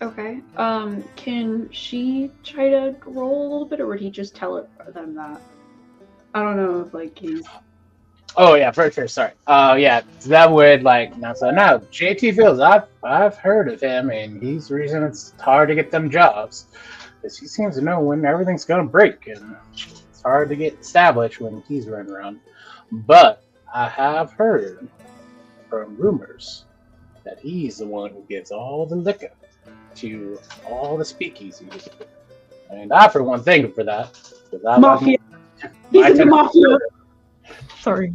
Okay. Can she try to roll a little bit, or would he just tell them that? I don't know if, like, he's... Oh yeah, for sure. Sorry. Yeah, that would no. JT Fields, I've heard of him, and he's the reason it's hard to get them jobs, because he seems to know when everything's gonna break, and it's hard to get established when he's running around. But I have heard from rumors that he's the one who gives all the liquor to all the speakeasies, and I, for one, thank him for that. Mafia. He's the mafia. Sorry.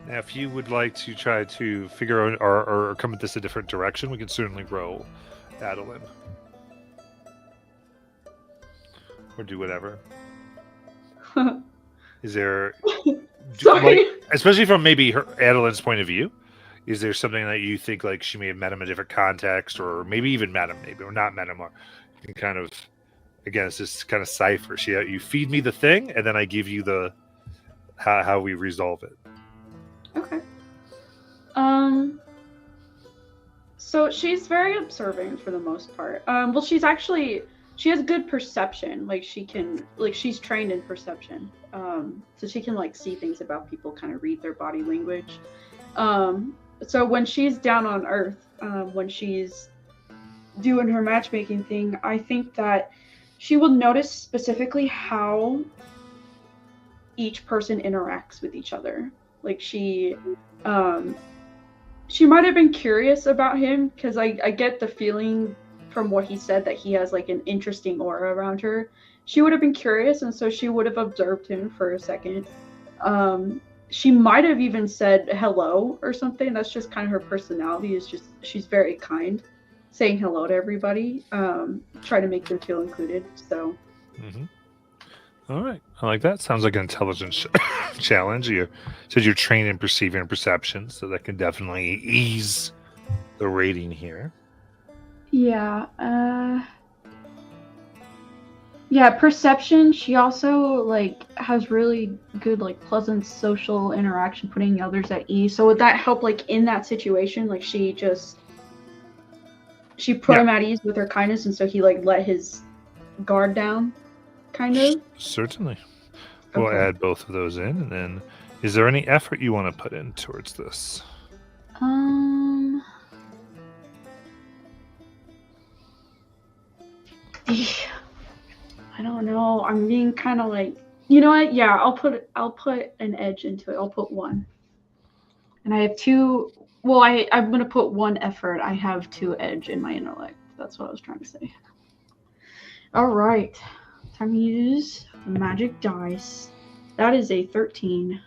Now, if you would like to try to figure out or come at this a different direction, we can certainly roll Adeline. Or do whatever. Is there... Sorry. especially from maybe Adeline's point of view, is there something that you think like she may have met him in a different context, or maybe even met him, maybe, or not met him, or you can kind of... Again, it's just kind of cipher. You feed me the thing, and then I give you the how we resolve it. Okay. So she's very observant for the most part. Well, she has good perception. Like, she's trained in perception. So she can, like, see things about people, kind of read their body language. So when she's down on Earth, when she's doing her matchmaking thing, I think that she will notice specifically how each person interacts with each other. Like, she might have been curious about him, because I get the feeling from what he said that he has, like, an interesting aura around her. She would have been curious, and so she would have observed him for a second. she might have even said hello or something. That's just kind of her personality. Is just she's very kind, saying hello to everybody, try to make them feel included. So. Mm-hmm. All right, I like that. Sounds like an intelligence challenge. You said you're trained in perceiving and perception, so that can definitely ease the rating here. Yeah. Yeah, perception. She also like has really good like pleasant social interaction, putting others at ease. So would that help like in that situation? Like she put him at ease with her kindness, and so he like let his guard down, kind of. Certainly. We'll Okay. add both of those in, and then is there any effort you want to put in towards this? I don't know. I'm being kind of like, you know what? Yeah, I'll put an edge into it. I'll put 1. And I have 2. Well, I'm gonna put 1 effort. I have 2 edge in my intellect. That's what I was trying to say. All right, time to use magic dice. That is a 13.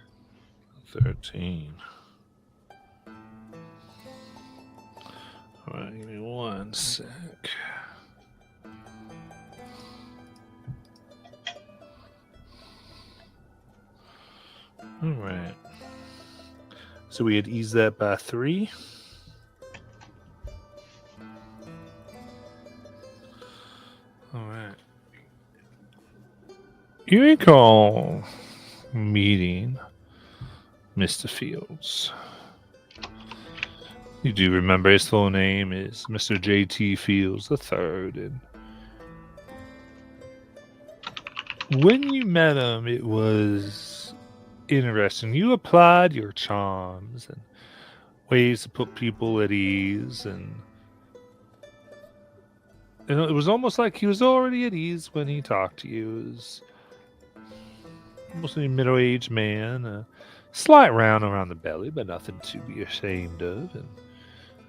13. All right, give me 1 sec. All right. So we had eased that by 3. All right. You recall meeting Mr. Fields. You do remember his full name is Mr. J.T. Fields III. And when you met him, it was interesting. You applied your charms and ways to put people at ease, and it was almost like he was already at ease when he talked to you. It was mostly a middle-aged man, a slight round around the belly, but nothing to be ashamed of, and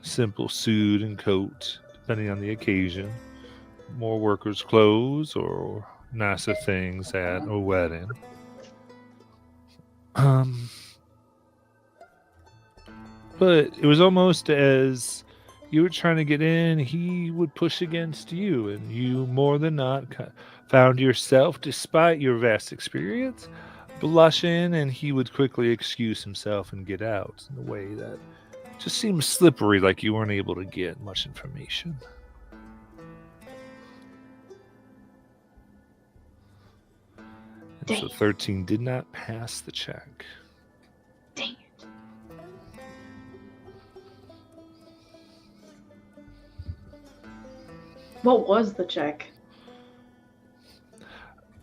simple suit and coat, depending on the occasion. More workers' clothes or nicer things at a wedding. But it was almost as you were trying to get in, he would push against you, and you more than not found yourself, despite your vast experience, blushing, and he would quickly excuse himself and get out in a way that just seemed slippery, like you weren't able to get much information. And so 13 did not pass the check. Dang it. What was the check?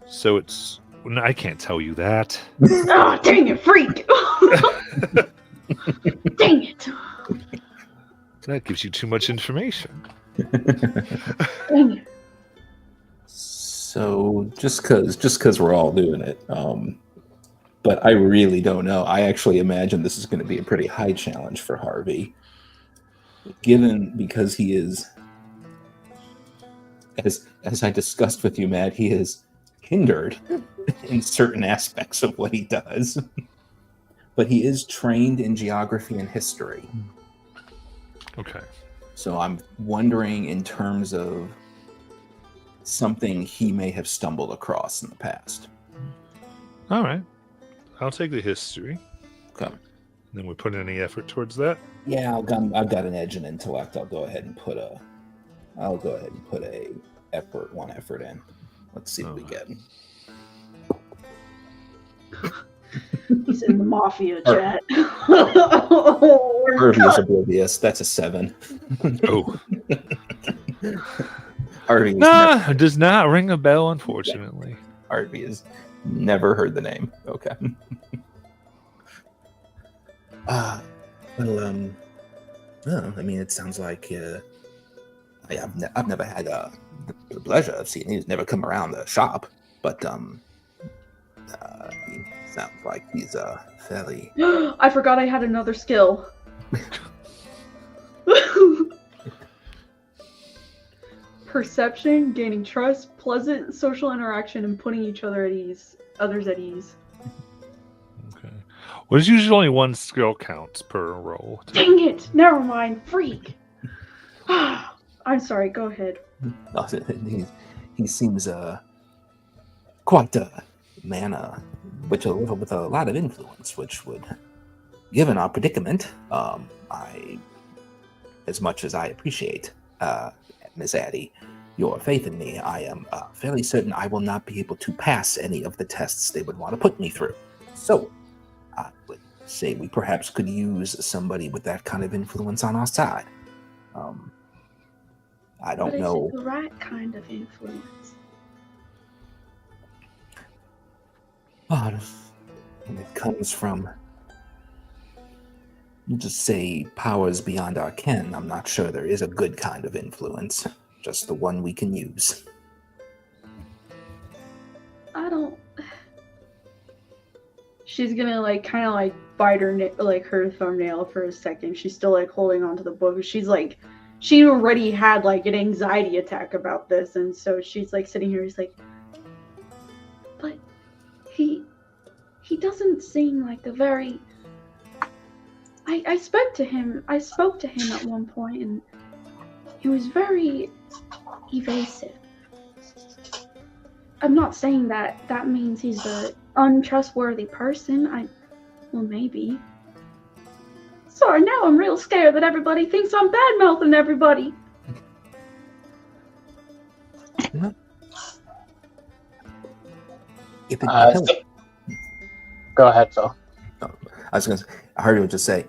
So it's... I can't tell you that. Oh, dang it, freak! Dang it! That gives you too much information. Dang it. So just because we're all doing it, but I really don't know. I actually imagine this is going to be a pretty high challenge for Harvey, because he is, as I discussed with you, Matt, he is hindered in certain aspects of what he does, but he is trained in geography and history. Okay. So I'm wondering, in terms of something he may have stumbled across in the past. All right. I'll take the history. Okay. And then we put any effort towards that. Yeah, I've got an edge in intellect. I'll go ahead and put a one effort in. Let's see what we get. He's in the mafia jet. Harvey is oblivious. That's a 7. Oh. Harvey does not ring a bell, unfortunately. Harvey has never heard the name. Okay. Well, I mean, it sounds like I've never had the pleasure of seeing him. He's never come around the shop, but he sounds like he's fairly. I forgot I had another skill. Perception, gaining trust, pleasant social interaction, and putting others at ease. Okay. Well, there's usually only one skill counts per roll. Dang it! Never mind. Freak. I'm sorry. Go ahead. He seems quite a man with a lot of influence, which would, given our predicament, as much as I appreciate Miss Addie, your faith in me, I am fairly certain I will not be able to pass any of the tests they would want to put me through. So, I would say we perhaps could use somebody with that kind of influence on our side. I don't know. But is it the right kind of influence? And it comes from, you just say, powers beyond our ken. I'm not sure there is a good kind of influence, just the one we can use. I don't. She's gonna like kind of like bite her her thumbnail for a second. She's still like holding on to the book. She's like, she already had like an anxiety attack about this, and so she's like sitting here. He's like, but he doesn't seem like a very. I spoke to him at one point, and he was very evasive. I'm not saying that means he's an untrustworthy person. Well, maybe. Sorry, now I'm real scared that everybody thinks I'm bad-mouthing everybody. Go ahead, Phil. I heard you just say,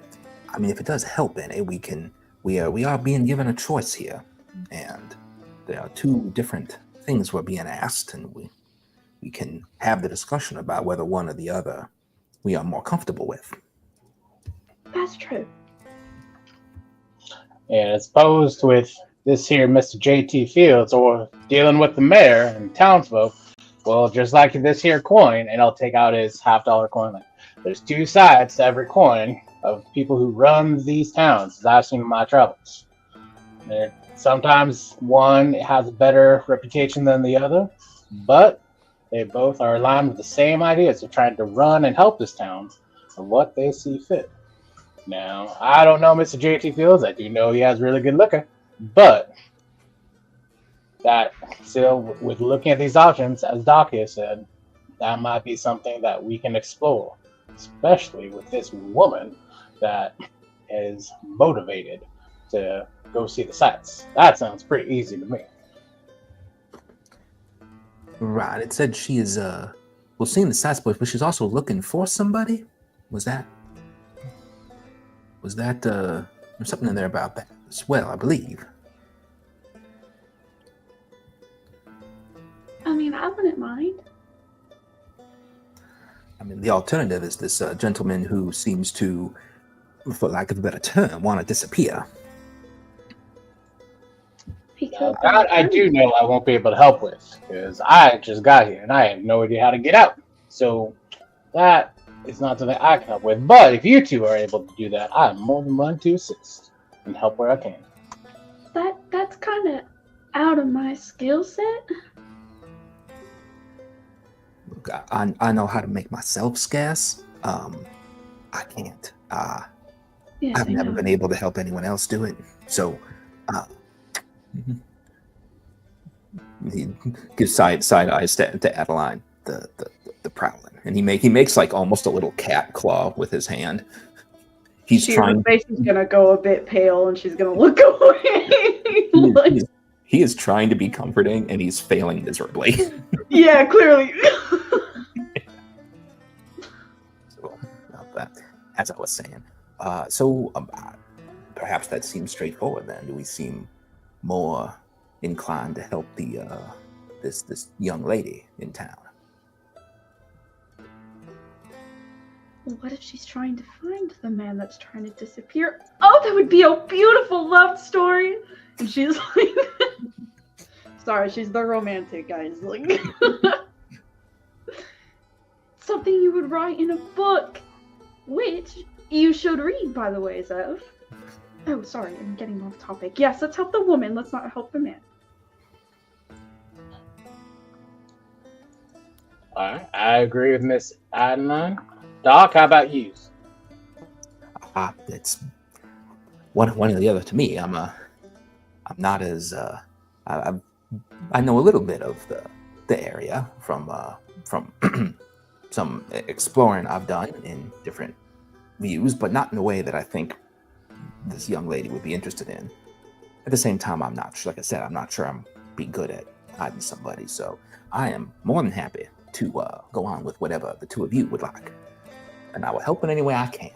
I mean, if it does help any, we are being given a choice here, and there are two different things we're being asked, and we can have the discussion about whether one or the other we are more comfortable with. That's true. And as opposed with this here Mr. J.T. Fields or dealing with the mayor and townsfolk, well, just like this here coin, and I'll take out his $50 coin. There's two sides to every coin of people who run these towns, as I've seen in my travels. Sometimes one has a better reputation than the other, but they both are aligned with the same ideas of trying to run and help this town of what they see fit. Now, I don't know Mr. J.T. Fields. I do know he has really good liquor, but that still, with looking at these options, as Doc has said, that might be something that we can explore, especially with this woman that is motivated to go see the sights. That sounds pretty easy to me. Right. It said she is seeing the sights, but she's also looking for somebody. Was that there's something in there about that as well, I believe. I mean, I wouldn't mind. I mean, the alternative is this gentleman who seems to, for lack of a better term, want to disappear. That I do know I won't be able to help with, because I just got here and I have no idea how to get out. So that is not something I can help with. But if you two are able to do that, I'm more than willing to assist and help where I can. That's kind of out of my skill set. Look, I know how to make myself scarce. I can't. Yes, I've never been able to help anyone else do it. So, he gives side eyes to Adeline, the prowling, and he makes like almost a little cat claw with his hand. Her face is gonna go a bit pale, and she's gonna look away. He is trying to be comforting, and he's failing miserably. Yeah, clearly. So, as I was saying, perhaps that seems straightforward. Then, do we seem more inclined to help the this young lady in town? Well, what if she's trying to find the man that's trying to disappear? Oh, that would be a beautiful love story. And she's like, sorry, she's the romantic, guys. Like, something you would write in a book, which you should read, by the way, Zev. Oh, sorry, I'm getting off topic. Yes, let's help the woman. Let's not help the man. All right, I agree with Miss Adeline. Doc, how about you? It's one or the other to me. I'm not as I know a little bit of the area from some exploring I've done in different views, but not in a way that I think this young lady would be interested in. At the same time, I'm not sure. Like I said, I'm not sure I'm be good at hiding somebody. So I am more than happy to go on with whatever the two of you would like, and I will help in any way I can.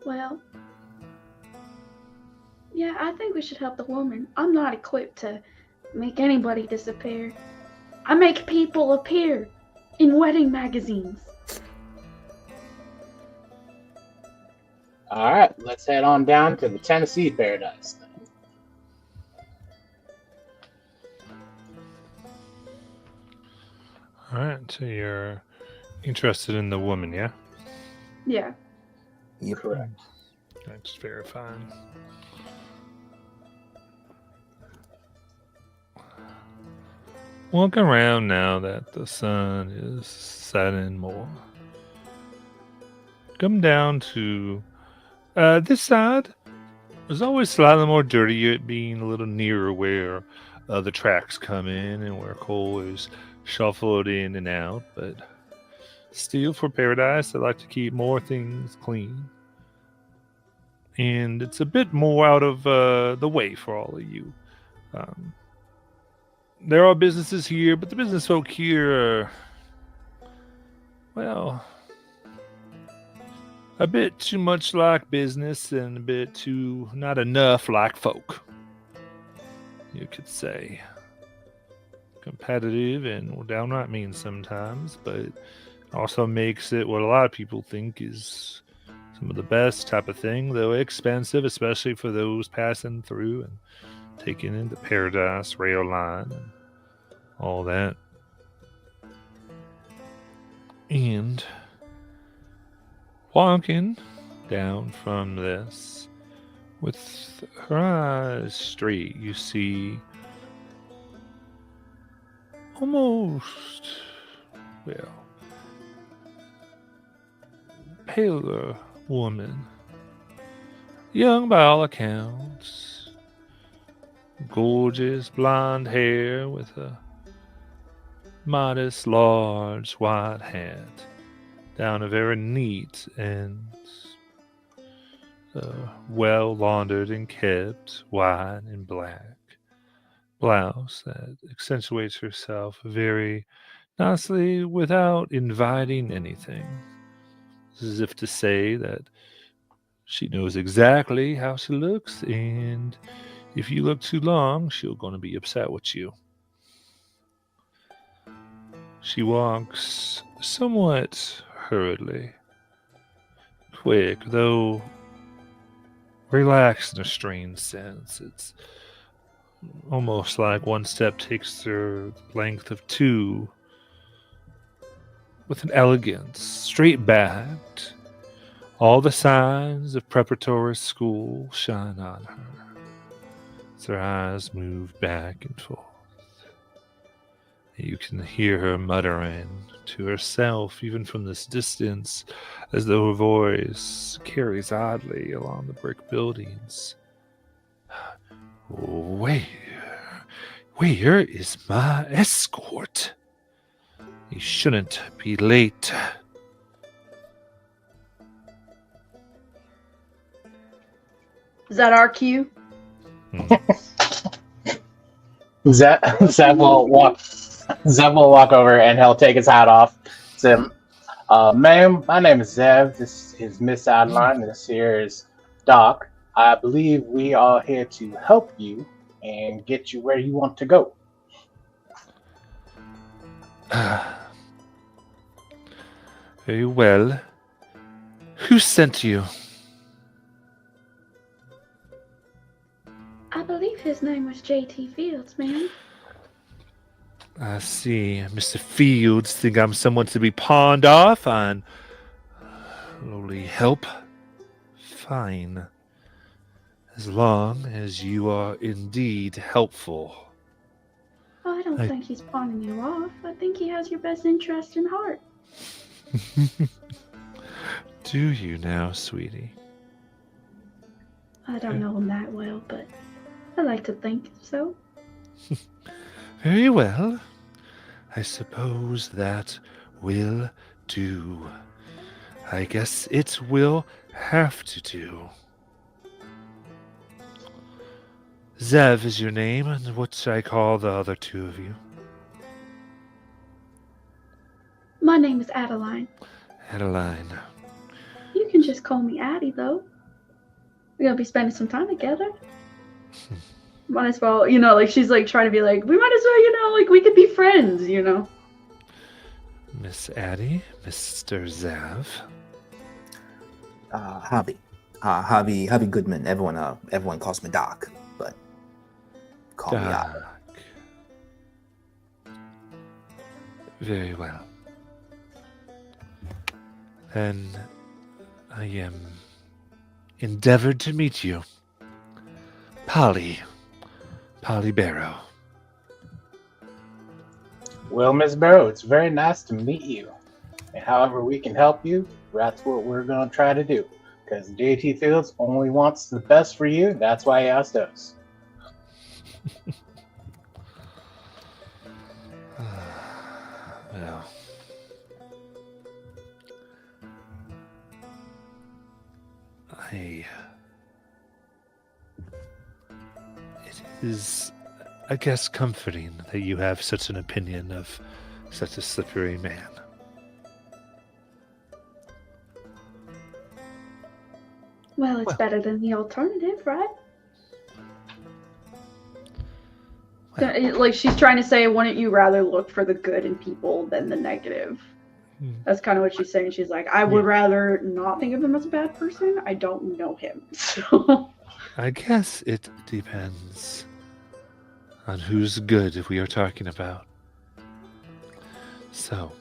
Well, yeah, I think we should help the woman. I'm not equipped to make anybody disappear. I make people appear in wedding magazines. All right, let's head on down to the Tennessee Paradise then. All right, so you're interested in the woman, yeah? Yeah. Yep. Correct. That's verifying. Walk around now that the sun is setting more. Come down to this side. There's always slightly more dirty, it being a little nearer where the tracks come in and where coal is shuffled in and out. But still, for Paradise, I like to keep more things clean. And it's a bit more out of the way for all of you. There are businesses here, but the business folk here are, well, a bit too much like business and a bit too not enough like folk. You could say. Competitive and downright mean sometimes, but also makes it what a lot of people think is some of the best type of thing, though expensive, especially for those passing through and taking into Paradise rail line and all that. And walking down from this, with her eyes straight, you see almost, well, paler woman, young by all accounts, gorgeous blonde hair with a modest, large white hat down a very neat and well laundered and kept white and black blouse that accentuates herself very nicely without inviting anything. As if to say that she knows exactly how she looks, and if you look too long, she's going to be upset with you. She walks somewhat hurriedly, quick, though relaxed in a strange sense. It's almost like one step takes her the length of two, with an elegance, straight-backed. All the signs of preparatory school shine on her as her eyes move back and forth. You can hear her muttering to herself, even from this distance, as though her voice carries oddly along the brick buildings. Where is my escort? He shouldn't be late. Is that our cue? Zev will walk over and he'll take his hat off. Say, ma'am, my name is Zev. This is Miss Adeline. This here is Doc. I believe we are here to help you and get you where you want to go. Very well. Who sent you? I believe his name was J.T. Fields, ma'am. I see. Mr. Fields think I'm someone to be pawned off on lowly help. Fine. As long as you are indeed helpful. Oh, I don't think he's pawning you off. I think he has your best interest in heart. Do you now, sweetie? I don't know him that well, but I like to think so. Very well. I suppose that will do. I guess it will have to do. Zev is your name, and what should I call the other two of you? My name is Adeline. Adeline. You can just call me Addie, though. We're gonna be spending some time together. Might as well, like she's like trying to be like, we might as well, like we could be friends, Miss Addie, Mr. Zav. Javi. Javi Goodman. Everyone calls me Doc, but call me Javi. Doc. Very well. Then I am endeavored to meet you. Polly Barrow. Well, Miss Barrow, it's very nice to meet you. And however we can help you, that's what we're going to try to do. Because JT Fields only wants the best for you. That's why he asked us. Well, it is, I guess, comforting that you have such an opinion of such a slippery man. Well, it's better than the alternative, right? Like she's trying to say, wouldn't you rather look for the good in people than the negative? That's kind of what she's saying. She's like, I would rather not think of him as a bad person. I don't know him. So I guess it depends on who's good we are talking about. So,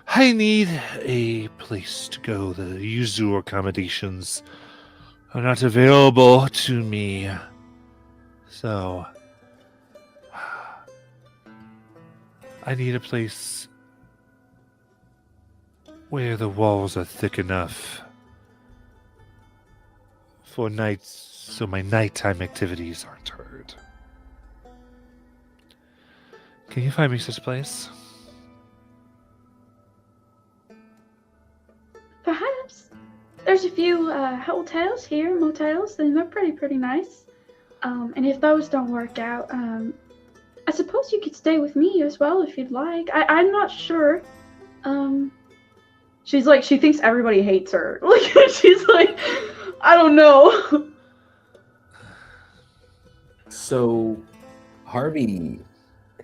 I need a place to go. The usual accommodations are not available to me. So, I need a place where the walls are thick enough for nights, so my nighttime activities aren't heard. Can you find me such a place? perhaps there's a few hotels here, motels, and they're pretty nice. And if those don't work out, I suppose you could stay with me as well if you'd like. I'm not sure. She's like, she thinks everybody hates her. Like, she's like, I don't know. So, Harvey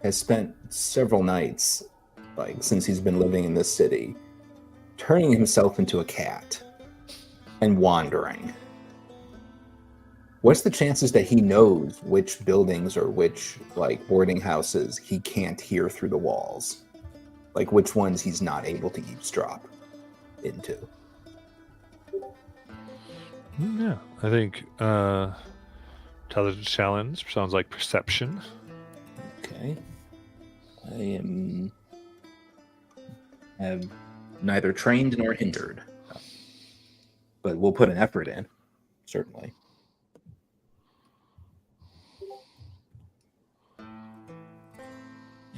has spent several nights, like since he's been living in this city, turning himself into a cat and wandering. What's the chances that he knows which buildings or which like boarding houses he can't hear through the walls? Like which ones he's not able to eavesdrop into? Yeah, I think intelligence challenge sounds like perception. Okay. Have neither trained nor hindered. But we'll put an effort in, certainly.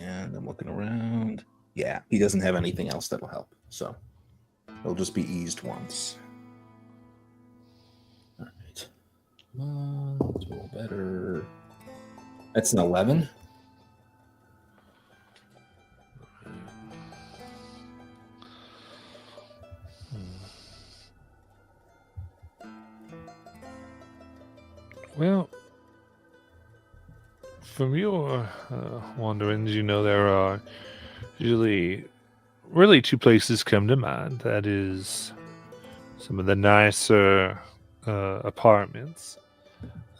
And I'm looking around. Yeah, he doesn't have anything else that'll help. So he'll just be eased once. All right. Come on, let's roll better. That's an 11. Well, from your wanderings, you know there are usually really two places come to mind. That is some of the nicer apartments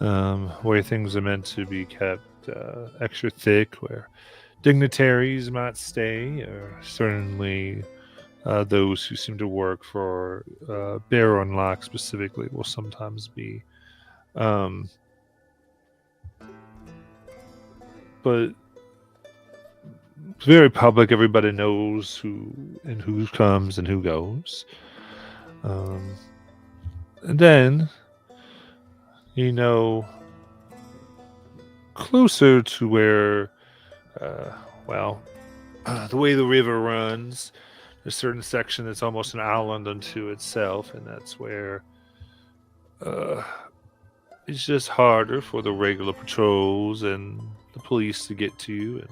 where things are meant to be kept extra thick, where dignitaries might stay, or certainly those who seem to work for Baron Lock specifically will sometimes be. But It's very public. Everybody knows who comes and who goes. And then, closer to where, the way the river runs, there's a certain section that's almost an island unto itself, and that's where it's just harder for the regular patrols and the police to get to you, and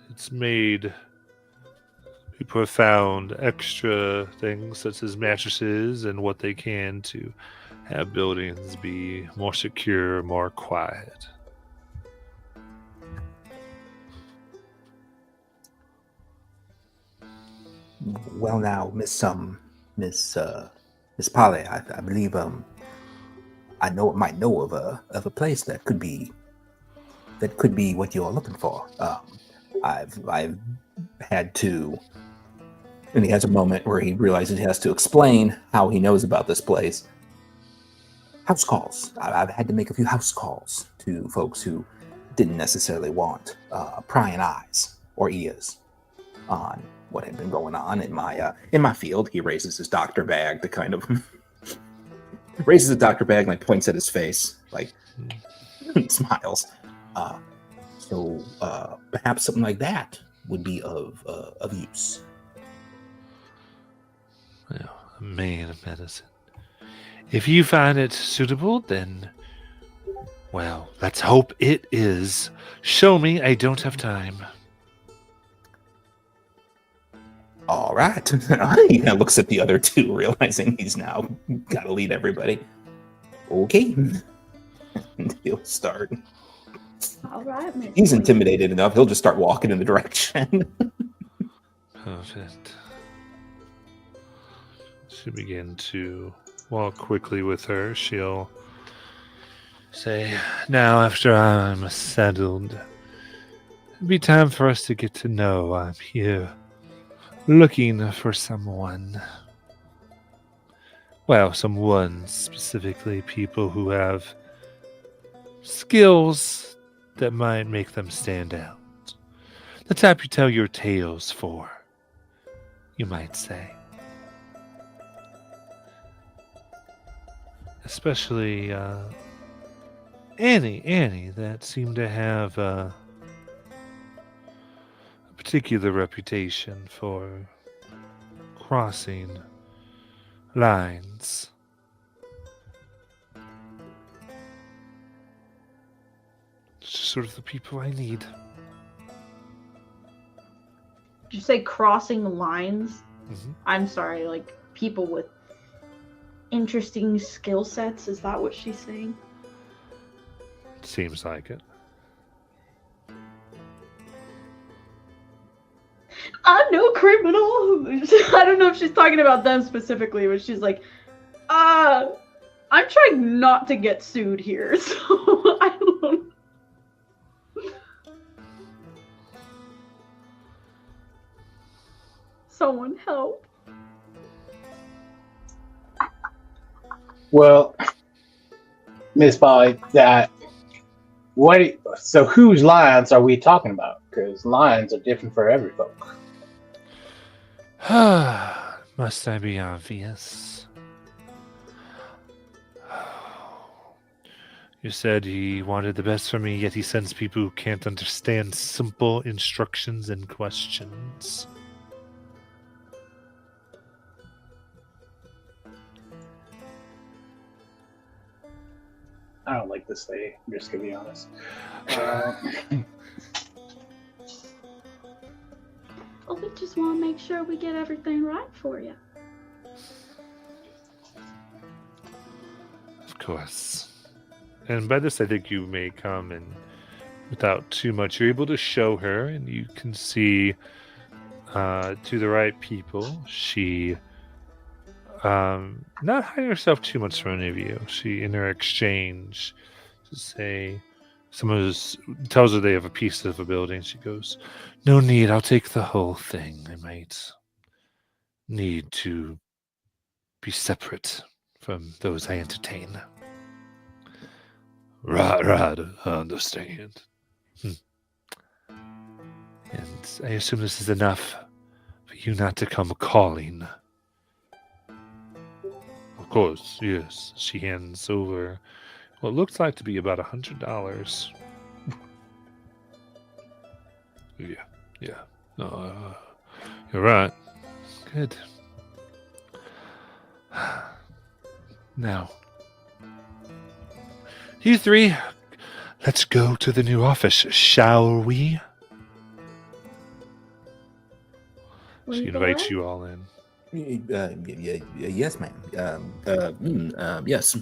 it's made people have found extra things such as mattresses and what they can to have buildings be more secure, more quiet. Well, now, Miss Polly, I believe I might know of a place that could be what you're looking for. I've had to, and he has a moment where he realizes he has to explain how he knows about this place. House calls. I've had to make a few house calls to folks who didn't necessarily want prying eyes or ears on what had been going on in my field. He raises his doctor bag to kind of raises the doctor bag and like points at his face, like smiles. So perhaps something like that would be of use. Well, a man of medicine. If you find it suitable, then, well, let's hope it is. Show me. I don't have time. All right. He now looks at the other two, realizing he's now got to lead everybody. Okay. And he'll start. All right, Miss He's Queen. intimidated enough. He'll just start walking in the direction. Perfect. She'll begin to walk quickly with her. She'll say, now, after I'm settled, it'll be time for us to get to know. I'm here looking for someone. Well, someone specifically, people who have skills that might make them stand out. The type you tell your tales for, you might say. Especially Annie, that seemed to have a particular reputation for crossing lines. It's just sort of the people I need. Did you say crossing lines? Mm-hmm. I'm sorry, like people with interesting skill sets? Is that what she's saying? Seems like it. I'm no criminal. I don't know if she's talking about them specifically, but she's like, I'm trying not to get sued here, so I don't. Someone help. Well, Miss Polly, so whose lines are we talking about? Because lines are different for every folk. Must I be obvious? You said he wanted the best for me, yet he sends people who can't understand simple instructions and questions. I don't like this lady, I'm just gonna be honest. Well, we just want to make sure we get everything right for you. Of course. And by this, I think you may come and without too much, you're able to show her, and you can see to the right people. She not hiding herself too much from any of you. She, in her exchange, to say, someone tells her they have a piece of a building. She goes, "No need. I'll take the whole thing. I might need to be separate from those I entertain." Right, I understand. And I assume this is enough for you not to come calling. Of course, yes. She hands over what looks like to be about $100. Yeah. No, you're right. Good. Now, you three, let's go to the new office, shall we? She invites you all in. Yes, ma'am. Yes.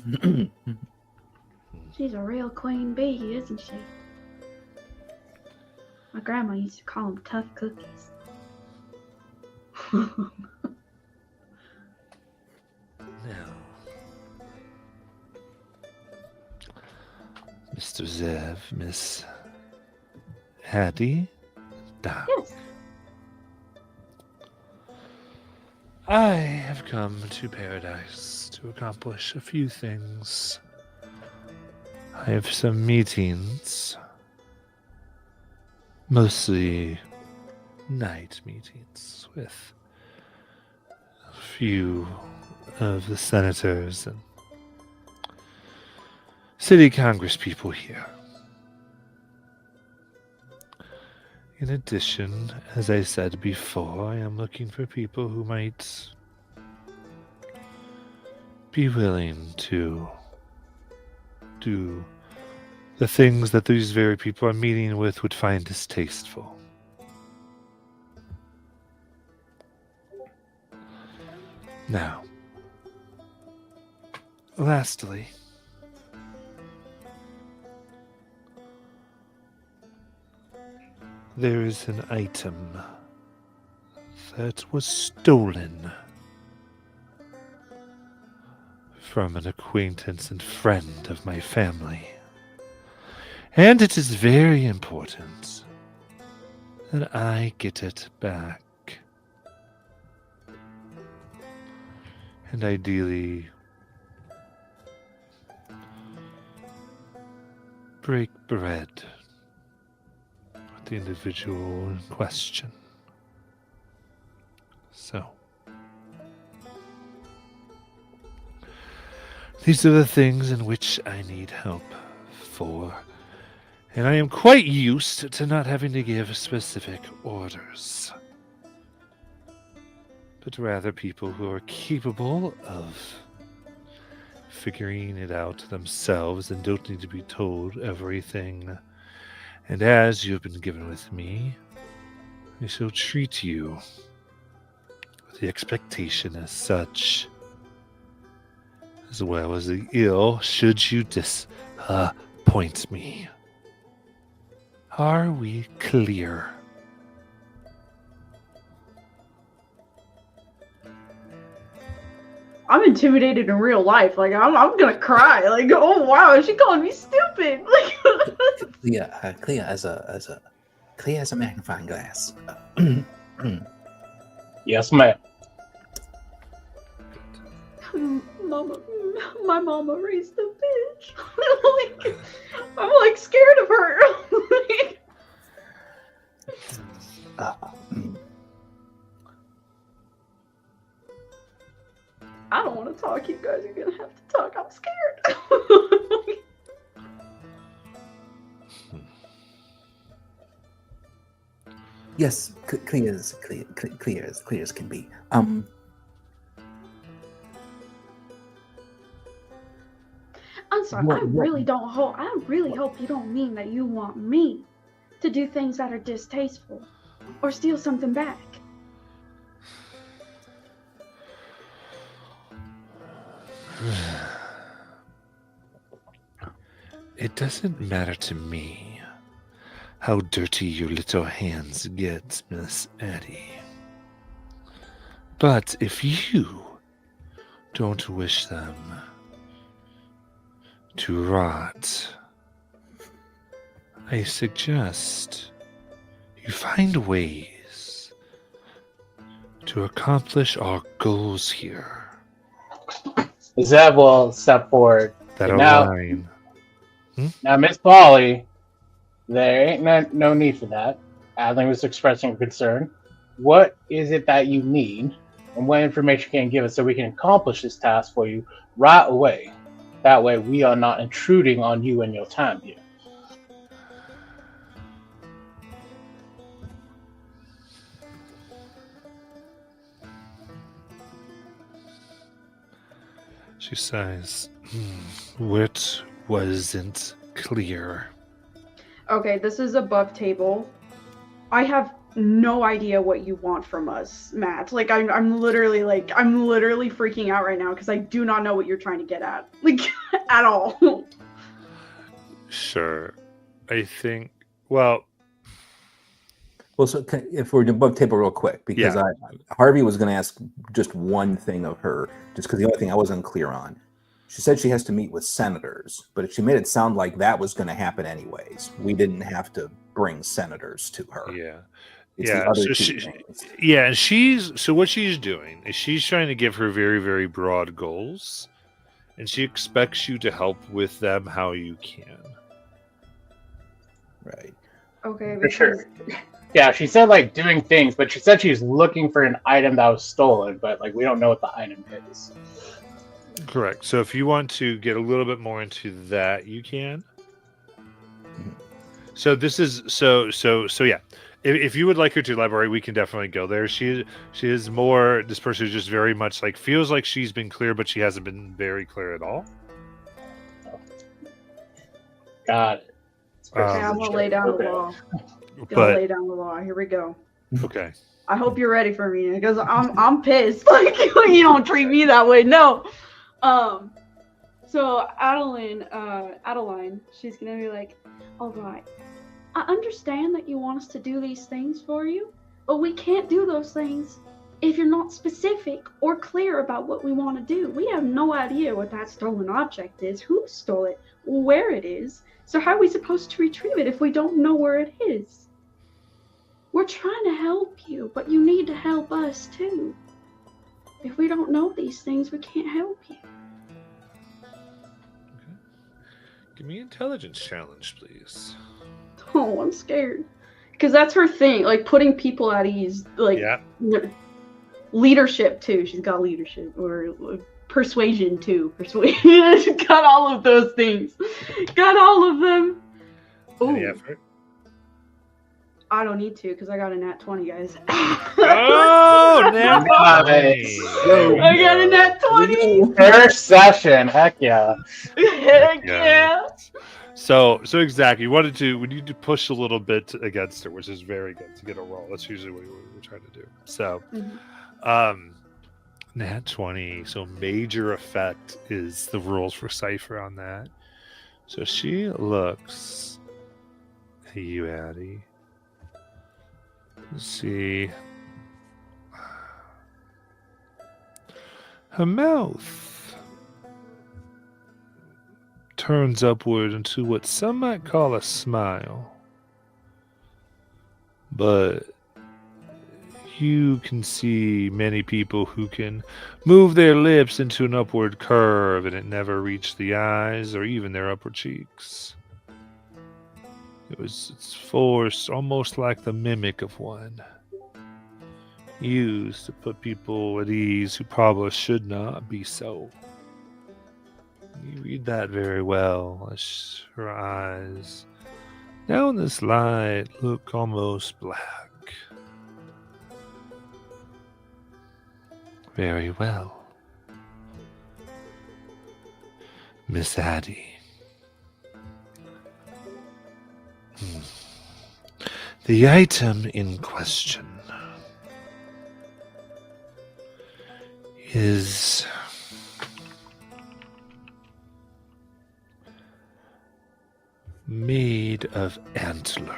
She's a real queen bee, isn't she? My grandma used to call them tough cookies. Now, Mr. Zev, Miss Hattie, down. Yes. I have come to paradise to accomplish a few things. I have some meetings, mostly night meetings with a few of the senators and city congress people here. In addition, as I said before, I am looking for people who might be willing to do the things that these very people I'm meeting with would find distasteful. Now, lastly, there is an item that was stolen from an acquaintance and friend of my family. And it is very important that I get it back. And ideally, break bread with the individual in question. So, these are the things in which I need help for. And I am quite used to not having to give specific orders, but rather people who are capable of figuring it out themselves and don't need to be told everything. And as you have been given with me, I shall treat you with the expectation as such, as well as the ill should you disappoint me. Are we clear? I'm intimidated in real life. Like I'm gonna cry. Like, oh wow, is she calling me stupid? Like Clear as a magnifying glass. Yes, ma'am. Mama, my mama raised a bitch. I'm like scared of her. I don't want to talk. You guys are gonna have to talk. I'm scared. Yes, clear as can be. I'm sorry. I really hope you don't mean that you want me to do things that are distasteful or steal something back. It doesn't matter to me how dirty your little hands get, Miss Addie. But if you don't wish them to rot, I suggest you find ways to accomplish our goals here. Zev will step forward. That And now- align. Now, Miss Polly, There ain't no need for that. Adlin was expressing concern. What is it that you need, and what information can you give us so we can accomplish this task for you right away? That way we are not intruding on you and your time here. She sighs. What wasn't clear? Okay, this is above table. I have no idea what you want from us, Matt. Like, I'm literally freaking out right now because I do not know what you're trying to get at, like, at all. Sure. I think. Well, so if we're above table real quick, because Harvey was going to ask just one thing of her, just because the only thing I wasn't clear on. She said she has to meet with senators, but she made it sound like that was going to happen anyways. We didn't have to bring senators to her. Yeah. It's yeah. the other So two things. and what she's doing is she's trying to give her very, very broad goals, and she expects you to help with them how you can. Right. Okay, For because sure. Yeah, she said like doing things, but she said she was looking for an item that was stolen, but like we don't know what the item is. Correct. So if you want to get a little bit more into that, you can. So this is so yeah. If you would like her to elaborate, we can definitely go there. She is more. This person is just very much like feels like she's been clear, but she hasn't been very clear at all. Got it. okay, I'm gonna lay down the law. Gonna lay down the law. Here we go. Okay. I hope you're ready for me because I'm pissed. Like, you don't treat me that way. No. So Adeline, she's gonna be like, all right, I understand that you want us to do these things for you, but we can't do those things if you're not specific or clear about what we want to do. We have no idea what that stolen object is, who stole it, where it is. So how are we supposed to retrieve it if we don't know where it is? We're trying to help you, but you need to help us too. If we don't know these things, we can't help you. Okay. Give me an intelligence challenge, please. Oh, I'm scared. Because that's her thing, like putting people at ease. Like, Yeah. Leadership too. She's got leadership. Or persuasion too. Persuasion. She's got all of those things. Got all of them. Any Ooh, effort? I don't need to because I got a nat 20, guys. Oh, nat 20. I got a nat 20. First session, heck yeah. Heck yeah. So exactly. We need to push a little bit against her, which is very good to get a roll. That's usually what we're trying to do. So, nat 20. So major effect is the rules for Cypher on that. So she looks at you, Addie. Let's see. Her mouth turns upward into what some might call a smile. But you can see many people who can move their lips into an upward curve and it never reached the eyes or even their upper cheeks. It's forced almost like the mimic of one. Used to put people at ease who probably should not be so. You read that very well as her eyes, now in this light, look almost black. Very well. Miss Addie. The item in question is made of antler.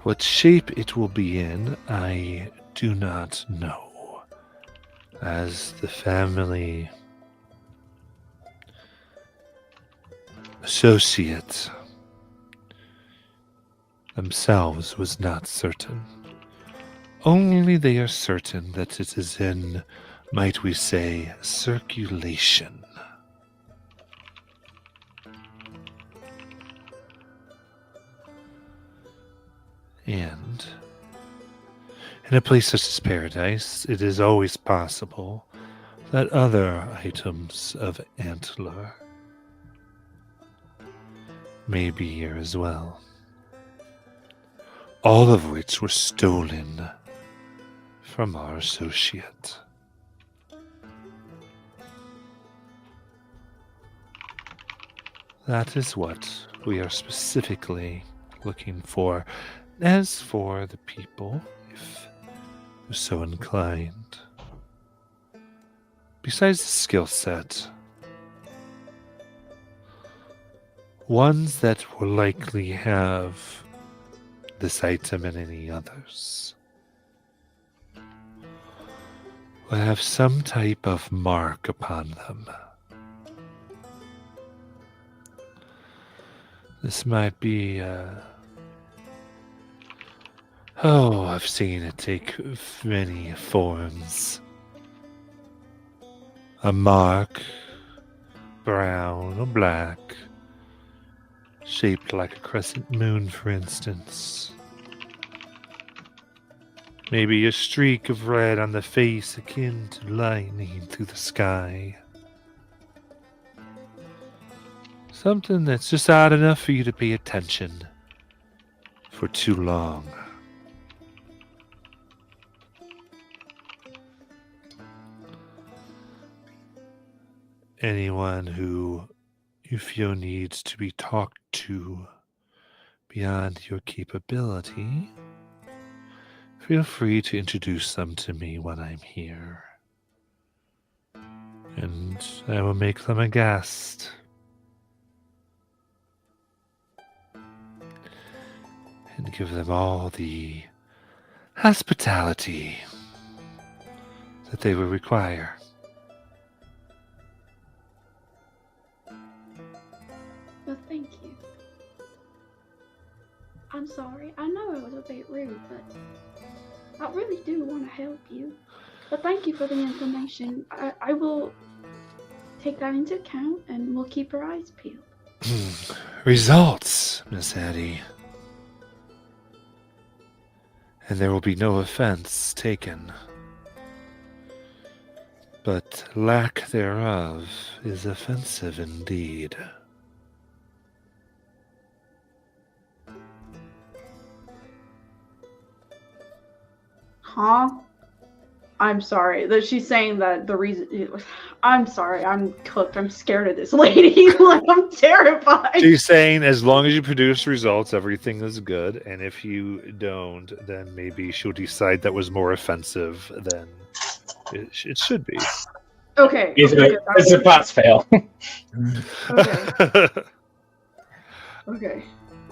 What shape it will be in, I do not know, as the family associate themselves was not certain. Only they are certain that it is in, might we say, circulation. And in a place such as paradise, it is always possible that other items of antler may be here as well. All of which were stolen from our associate. That is what we are specifically looking for. As for the people, if you're so inclined, besides the skill set, ones that will likely have this item and any others will have some type of mark upon them. This might be, I've seen it take many forms. A mark, brown or black, shaped like a crescent moon, for instance. Maybe a streak of red on the face akin to lightning through the sky. Something that's just odd enough for you to pay attention for too long. Anyone who you feel needs to be talked to beyond your capability, feel free to introduce them to me when I'm here. And I will make them a guest. And give them all the hospitality that they will require. Well, thank you. I'm sorry. I know I was a bit rude, but I really do want to help you. But thank you for the information. I will take that into account, and we'll keep our eyes peeled. Results, Miss Addie. And there will be no offense taken. But lack thereof is offensive indeed. Huh? I'm sorry. That she's saying that the reason. I'm sorry. I'm cooked. I'm scared of this lady. Like, I'm terrified. She's saying as long as you produce results, everything is good. And if you don't, then maybe she'll decide that was more offensive than it should be. Okay. It's a pass fail. Okay. Okay.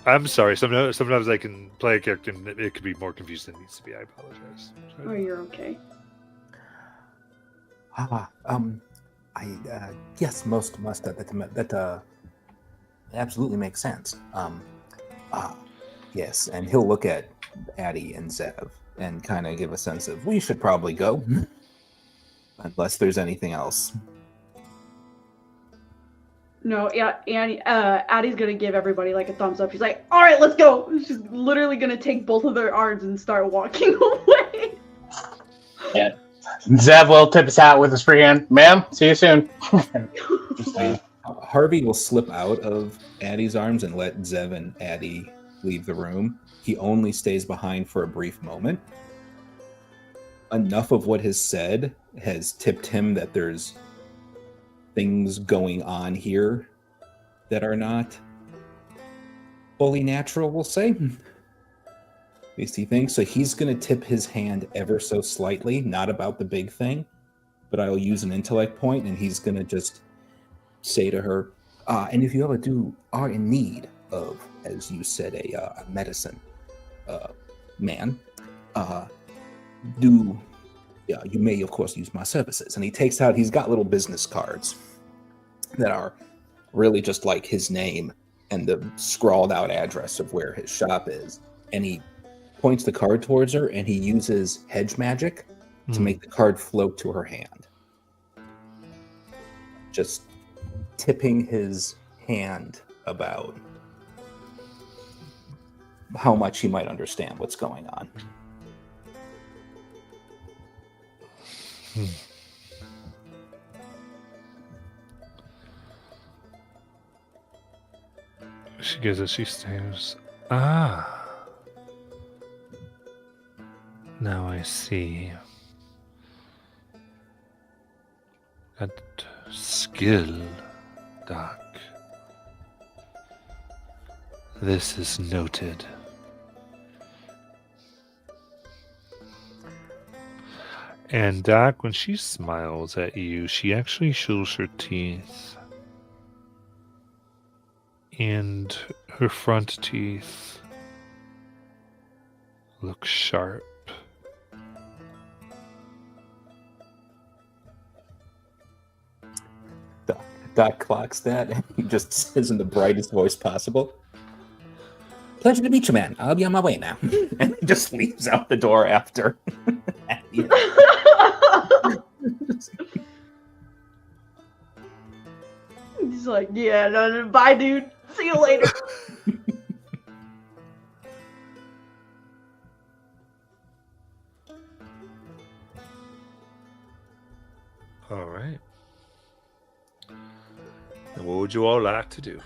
I'm sorry. Sometimes I can play a character and it could be more confusing than it needs to be. I apologize. Oh, you're okay. Yes, most that absolutely makes sense. Yes, and he'll look at Addie and Zev and kind of give a sense of we should probably go, unless there's anything else. No, yeah, Addie's gonna give everybody like a thumbs up. She's like, "All right, let's go." She's literally gonna take both of their arms and start walking away. Yeah. Zev will tip his hat with his free hand. Ma'am, see you soon. Harvey will slip out of Addie's arms and let Zev and Addie leave the room. He only stays behind for a brief moment. Enough of what is said has tipped him that there's things going on here that are not fully natural, we'll say. At least he thinks. So he's going to tip his hand ever so slightly, not about the big thing, but I'll use an intellect point, and he's going to just say to her, and if you ever are in need of, as you said, a medicine man, you may, of course, use my services. And he takes out, he's got little business cards that are really just like his name and the scrawled out address of where his shop is. And he points the card towards her, and he uses hedge magic to make the card float to her hand. Just tipping his hand about. how much he might understand what's going on. She gives it, she stares. Ah. Now I see. That skill, Doc. This is noted. And Doc, when she smiles at you, she actually shows her teeth. And her front teeth look sharp. Doc clocks that, and he just says in the brightest voice possible, "Pleasure to meet you, man. I'll be on my way now." And he just leaves out the door after. He's like, yeah, no, bye, dude. See you later. All right. And what would you all like to do?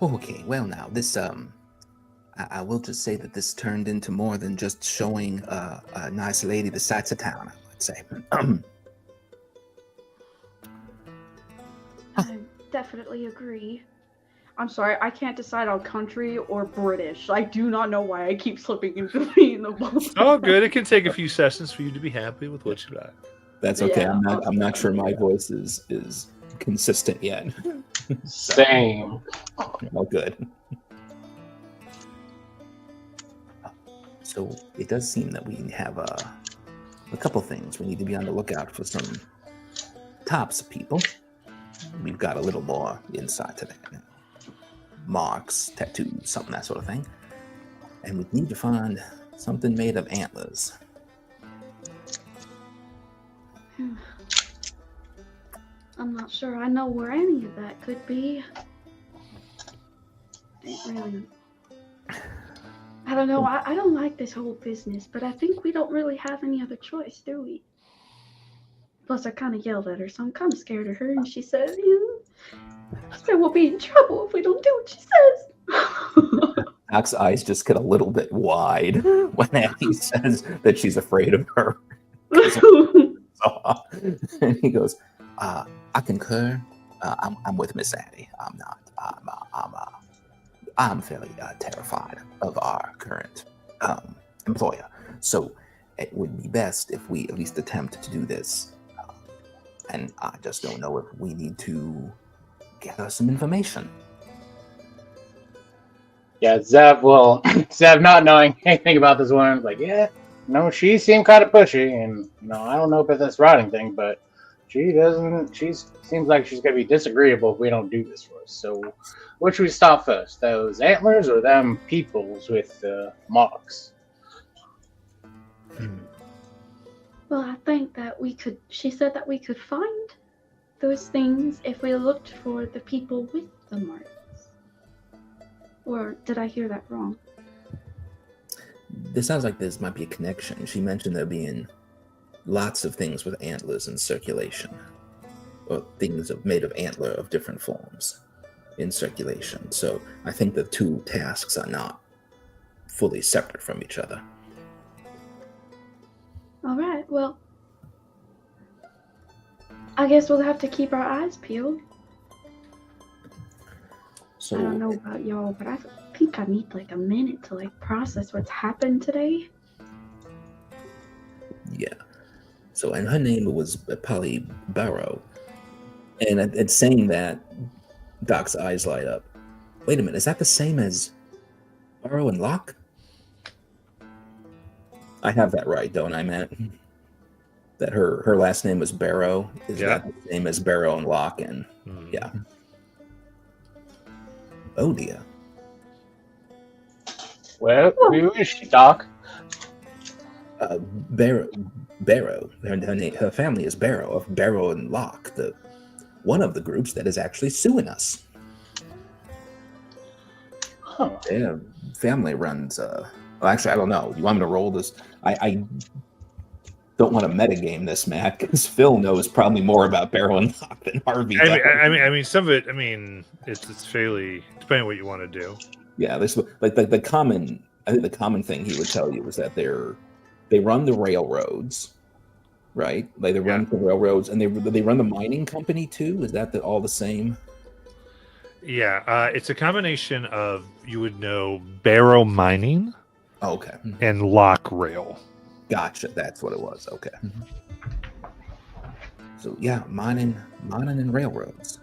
Okay, well now, this, I will just say that this turned into more than just showing a nice lady the sights of town, I would say. I definitely agree. I'm sorry, I can't decide on country or British. I do not know why I keep slipping in between the both. Oh, good. It can take a few sessions for you to be happy with what you like. That's okay. Yeah, I'm not sure my voice is consistent yet. Same. Oh, good. So it does seem that we have a couple things. We need to be on the lookout for some types of people. We've got a little more insight to that. Marks, tattoos, something, that sort of thing. And we need to find something made of antlers. I'm not sure I know where any of that could be. I don't know. I don't like this whole business, but I think we don't really have any other choice, do we? Plus, I kind of yelled at her, so I'm kind of scared of her. And she said, we'll be in trouble if we don't do what she says. Doc's eyes just get a little bit wide when Abby says that she's afraid of her. And he goes, "I concur. I'm with Miss Addie. I'm not. I'm fairly terrified of our current employer. So it would be best if we at least attempt to do this. And I just don't know if we need to gather some information." Yeah, Zev not knowing anything about this woman, like, yeah, no, she seemed kind of pushy, and I don't know about this riding thing, but she seems like she's gonna be disagreeable if we don't do this for us. So, what should we stop first? Those antlers or them peoples with marks? Well, I think that she said that we could find those things if we looked for the people with the marks. Or did I hear that wrong? This sounds like this might be a connection. She mentioned there being lots of things with antlers in circulation, or things made of antler of different forms in circulation. So I think the two tasks are not fully separate from each other. All right, well, I guess we'll have to keep our eyes peeled. So I don't know about y'all, but I think I need like a minute to process what's happened today. yeah. So, and her name was Polly Barrow. And saying that, Doc's eyes light up. Wait a minute, is that the same as Barrow and Locke? I have that right, don't I, Matt? That her last name was Barrow. Is that the same as Barrow and Locke? And yeah. Oh dear. Well, who is she, Doc? Barrow. Her family is Barrow of Barrow and Locke, one of the groups that is actually suing us. Huh. Yeah, family runs. Well, actually, I don't know. You want me to roll this? I don't want to metagame this, Matt, because Phil knows probably more about Barrow and Locke than Harvey does. I mean, some of it. I mean, it's fairly depending on what you want to do. Yeah, this like the common. I think the common thing he would tell you is that they run the railroads, right? Like they run the railroads, and they run the mining company too. Is that all the same? Yeah, it's a combination of, you would know, Barrow Mining Oh, okay, and Lock Rail. gotcha. That's what it was. Okay. So yeah, mining and railroads.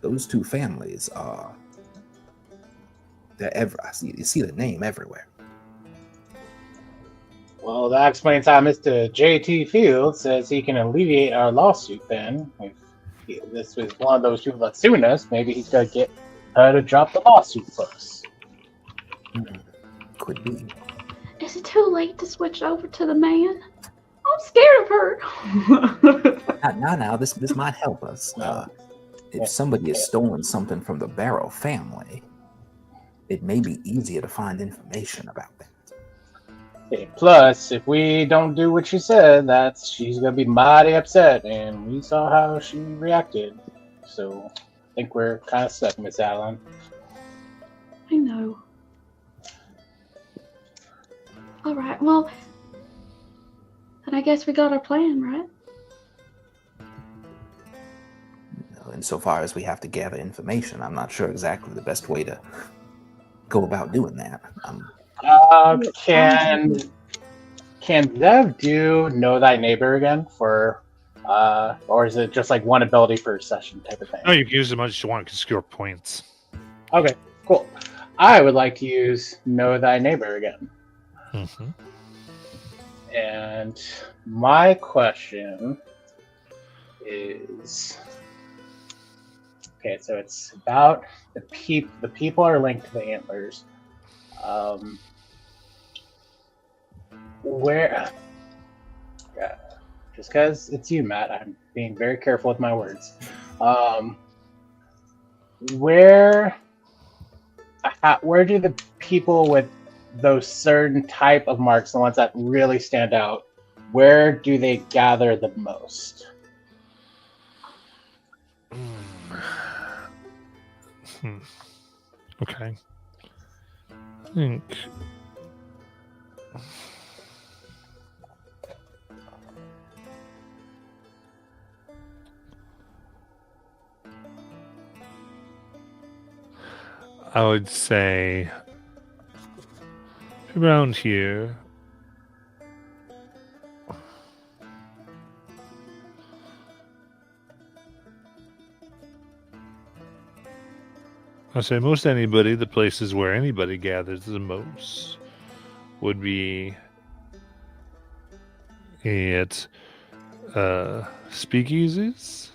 Those two families are. You see the name everywhere. Well, that explains how Mr. J.T. Fields says he can alleviate our lawsuit then. If this was one of those people that sued us, maybe he's going to get her to drop the lawsuit first. Could be. Is it too late to switch over to the man? I'm scared of her. Now, this might help us. If somebody has stolen something from the Barrow family, it may be easier to find information about that. Okay, plus, if we don't do what she said, she's going to be mighty upset, and we saw how she reacted. So, I think we're kind of stuck, Miss Allen. I know. All right, well, then I guess we got our plan, right? Insofar as we have to gather information, I'm not sure exactly the best way to go about doing that. Can Zev do Know Thy Neighbor again for, or is it just like one ability per session type of thing? No, you can use as much as you want to score points. Okay, cool. I would like to use Know Thy Neighbor again. Mm-hmm. And my question is, okay, so it's about the people are linked to the antlers. Where, just because it's you, Matt, I'm being very careful with my words. Where do the people with those certain type of marks, the ones that really stand out, where do they gather the most? Okay. I think I would say around here. I say most anybody, the places where anybody gathers the most would be at speakeasies,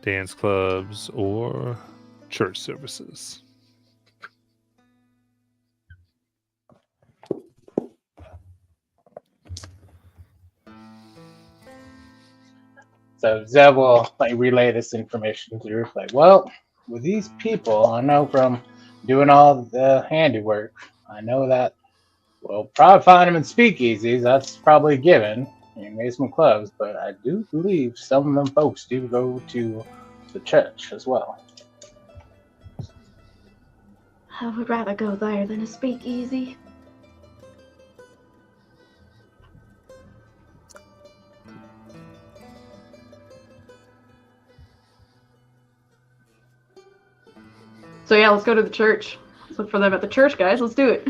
dance clubs, or church services. So Zev will relay this information through. Well, with these people, I know from doing all the handiwork, I know that we'll probably find them in speakeasies. That's probably a given. Maybe some clubs, but I do believe some of them folks do go to the church as well. I would rather go there than a speakeasy. So yeah, let's go to the church. Let's look for them at the church, guys. Let's do it.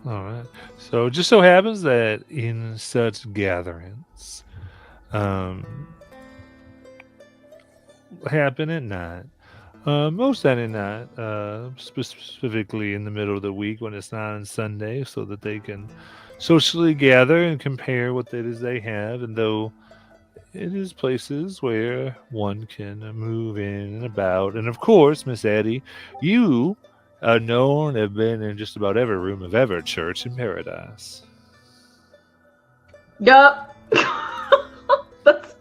All right. So it just so happens that in such gatherings happen at night. Most at night, specifically in the middle of the week when it's not on Sunday, so that they can socially gather and compare what it is they have. And though it is places where one can move in and about. And of course, Miss Addie, you are known to have been in just about every room of every church in paradise. Yup. That's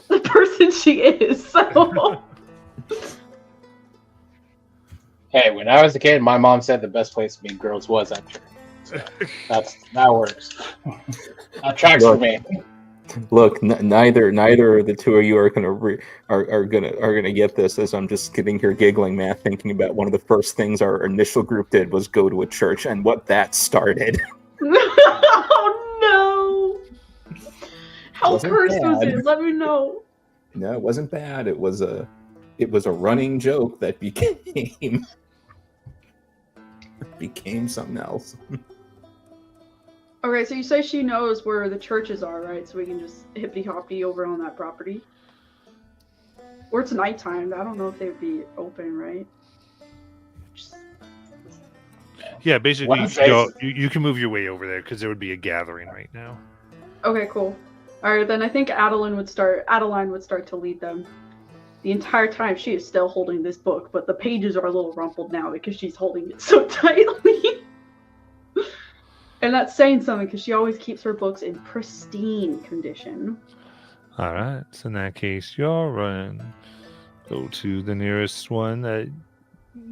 the person she is. So Hey, when I was a kid, my mom said the best place to meet girls was at church. So that works. That tracks for me. Look, neither of the two of you are gonna get this. As I'm just sitting here giggling, Matt, thinking about one of the first things our initial group did was go to a church, and what that started. Oh no! How Wasn't cursed was bad. it? Let me know. No, it wasn't bad. It was a running joke that became something else. Okay, so you say she knows where the churches are, right? So we can just hippity hoppity over on that property. Or it's nighttime. I don't know if they would be open, right? Just... Yeah, basically, What you can move your way over there because there would be a gathering right now. Okay, cool. All right, then I think Adeline would start to lead them. The entire time she is still holding this book, but the pages are a little rumpled now because she's holding it so tightly. And that's saying something because she always keeps her books in pristine condition. All right. So in that case, you'll go to the nearest one that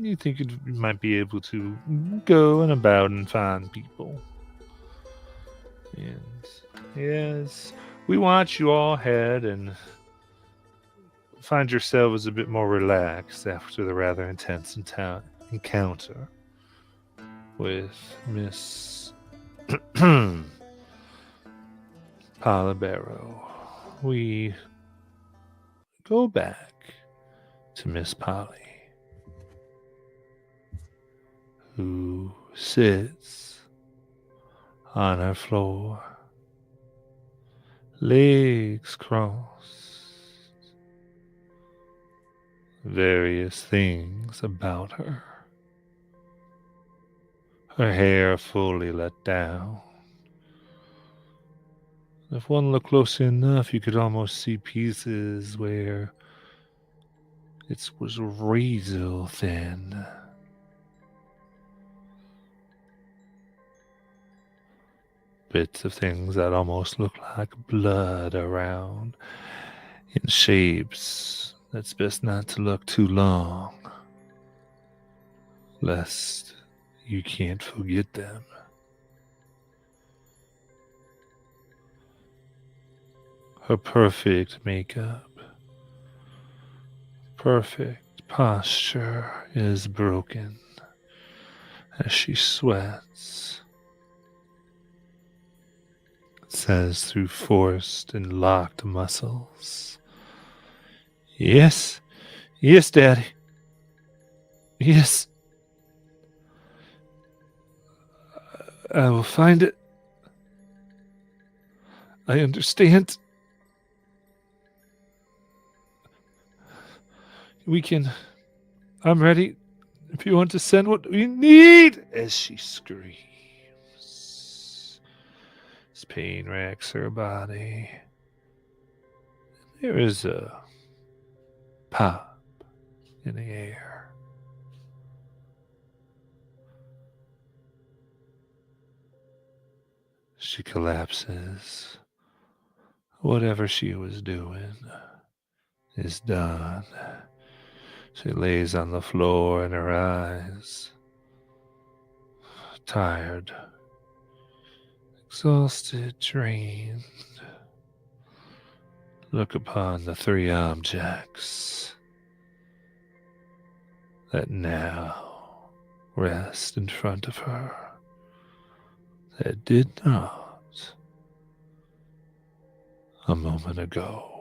you think you might be able to go and about and find people. And yes, we want you all head and find yourselves a bit more relaxed after the rather intense encounter with Miss Paula Barrow. We go back to Miss Polly, who sits on her floor, legs crossed, various things about her. Her hair fully let down. If one looked closely enough, you could almost see pieces where it was razor thin. Bits of things that almost look like blood around in shapes that's best not to look too long, lest you can't forget them. Her perfect makeup, perfect posture is broken as she sweats. It says through forced and locked muscles. Yes, yes, Daddy. Yes. I will find it. I understand. I'm ready. If you want to send what we need, as she screams. This pain racks her body. There is a pop in the air. She collapses. Whatever she was doing is done. She lays on the floor and her eyes, tired, exhausted, drained, look upon the three objects that now rest in front of her, that did not a moment ago.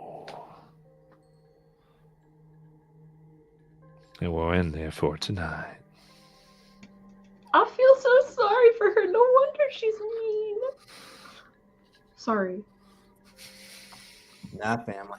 And we're in there for tonight. I feel so sorry for her. No wonder she's mean. Sorry. Not family.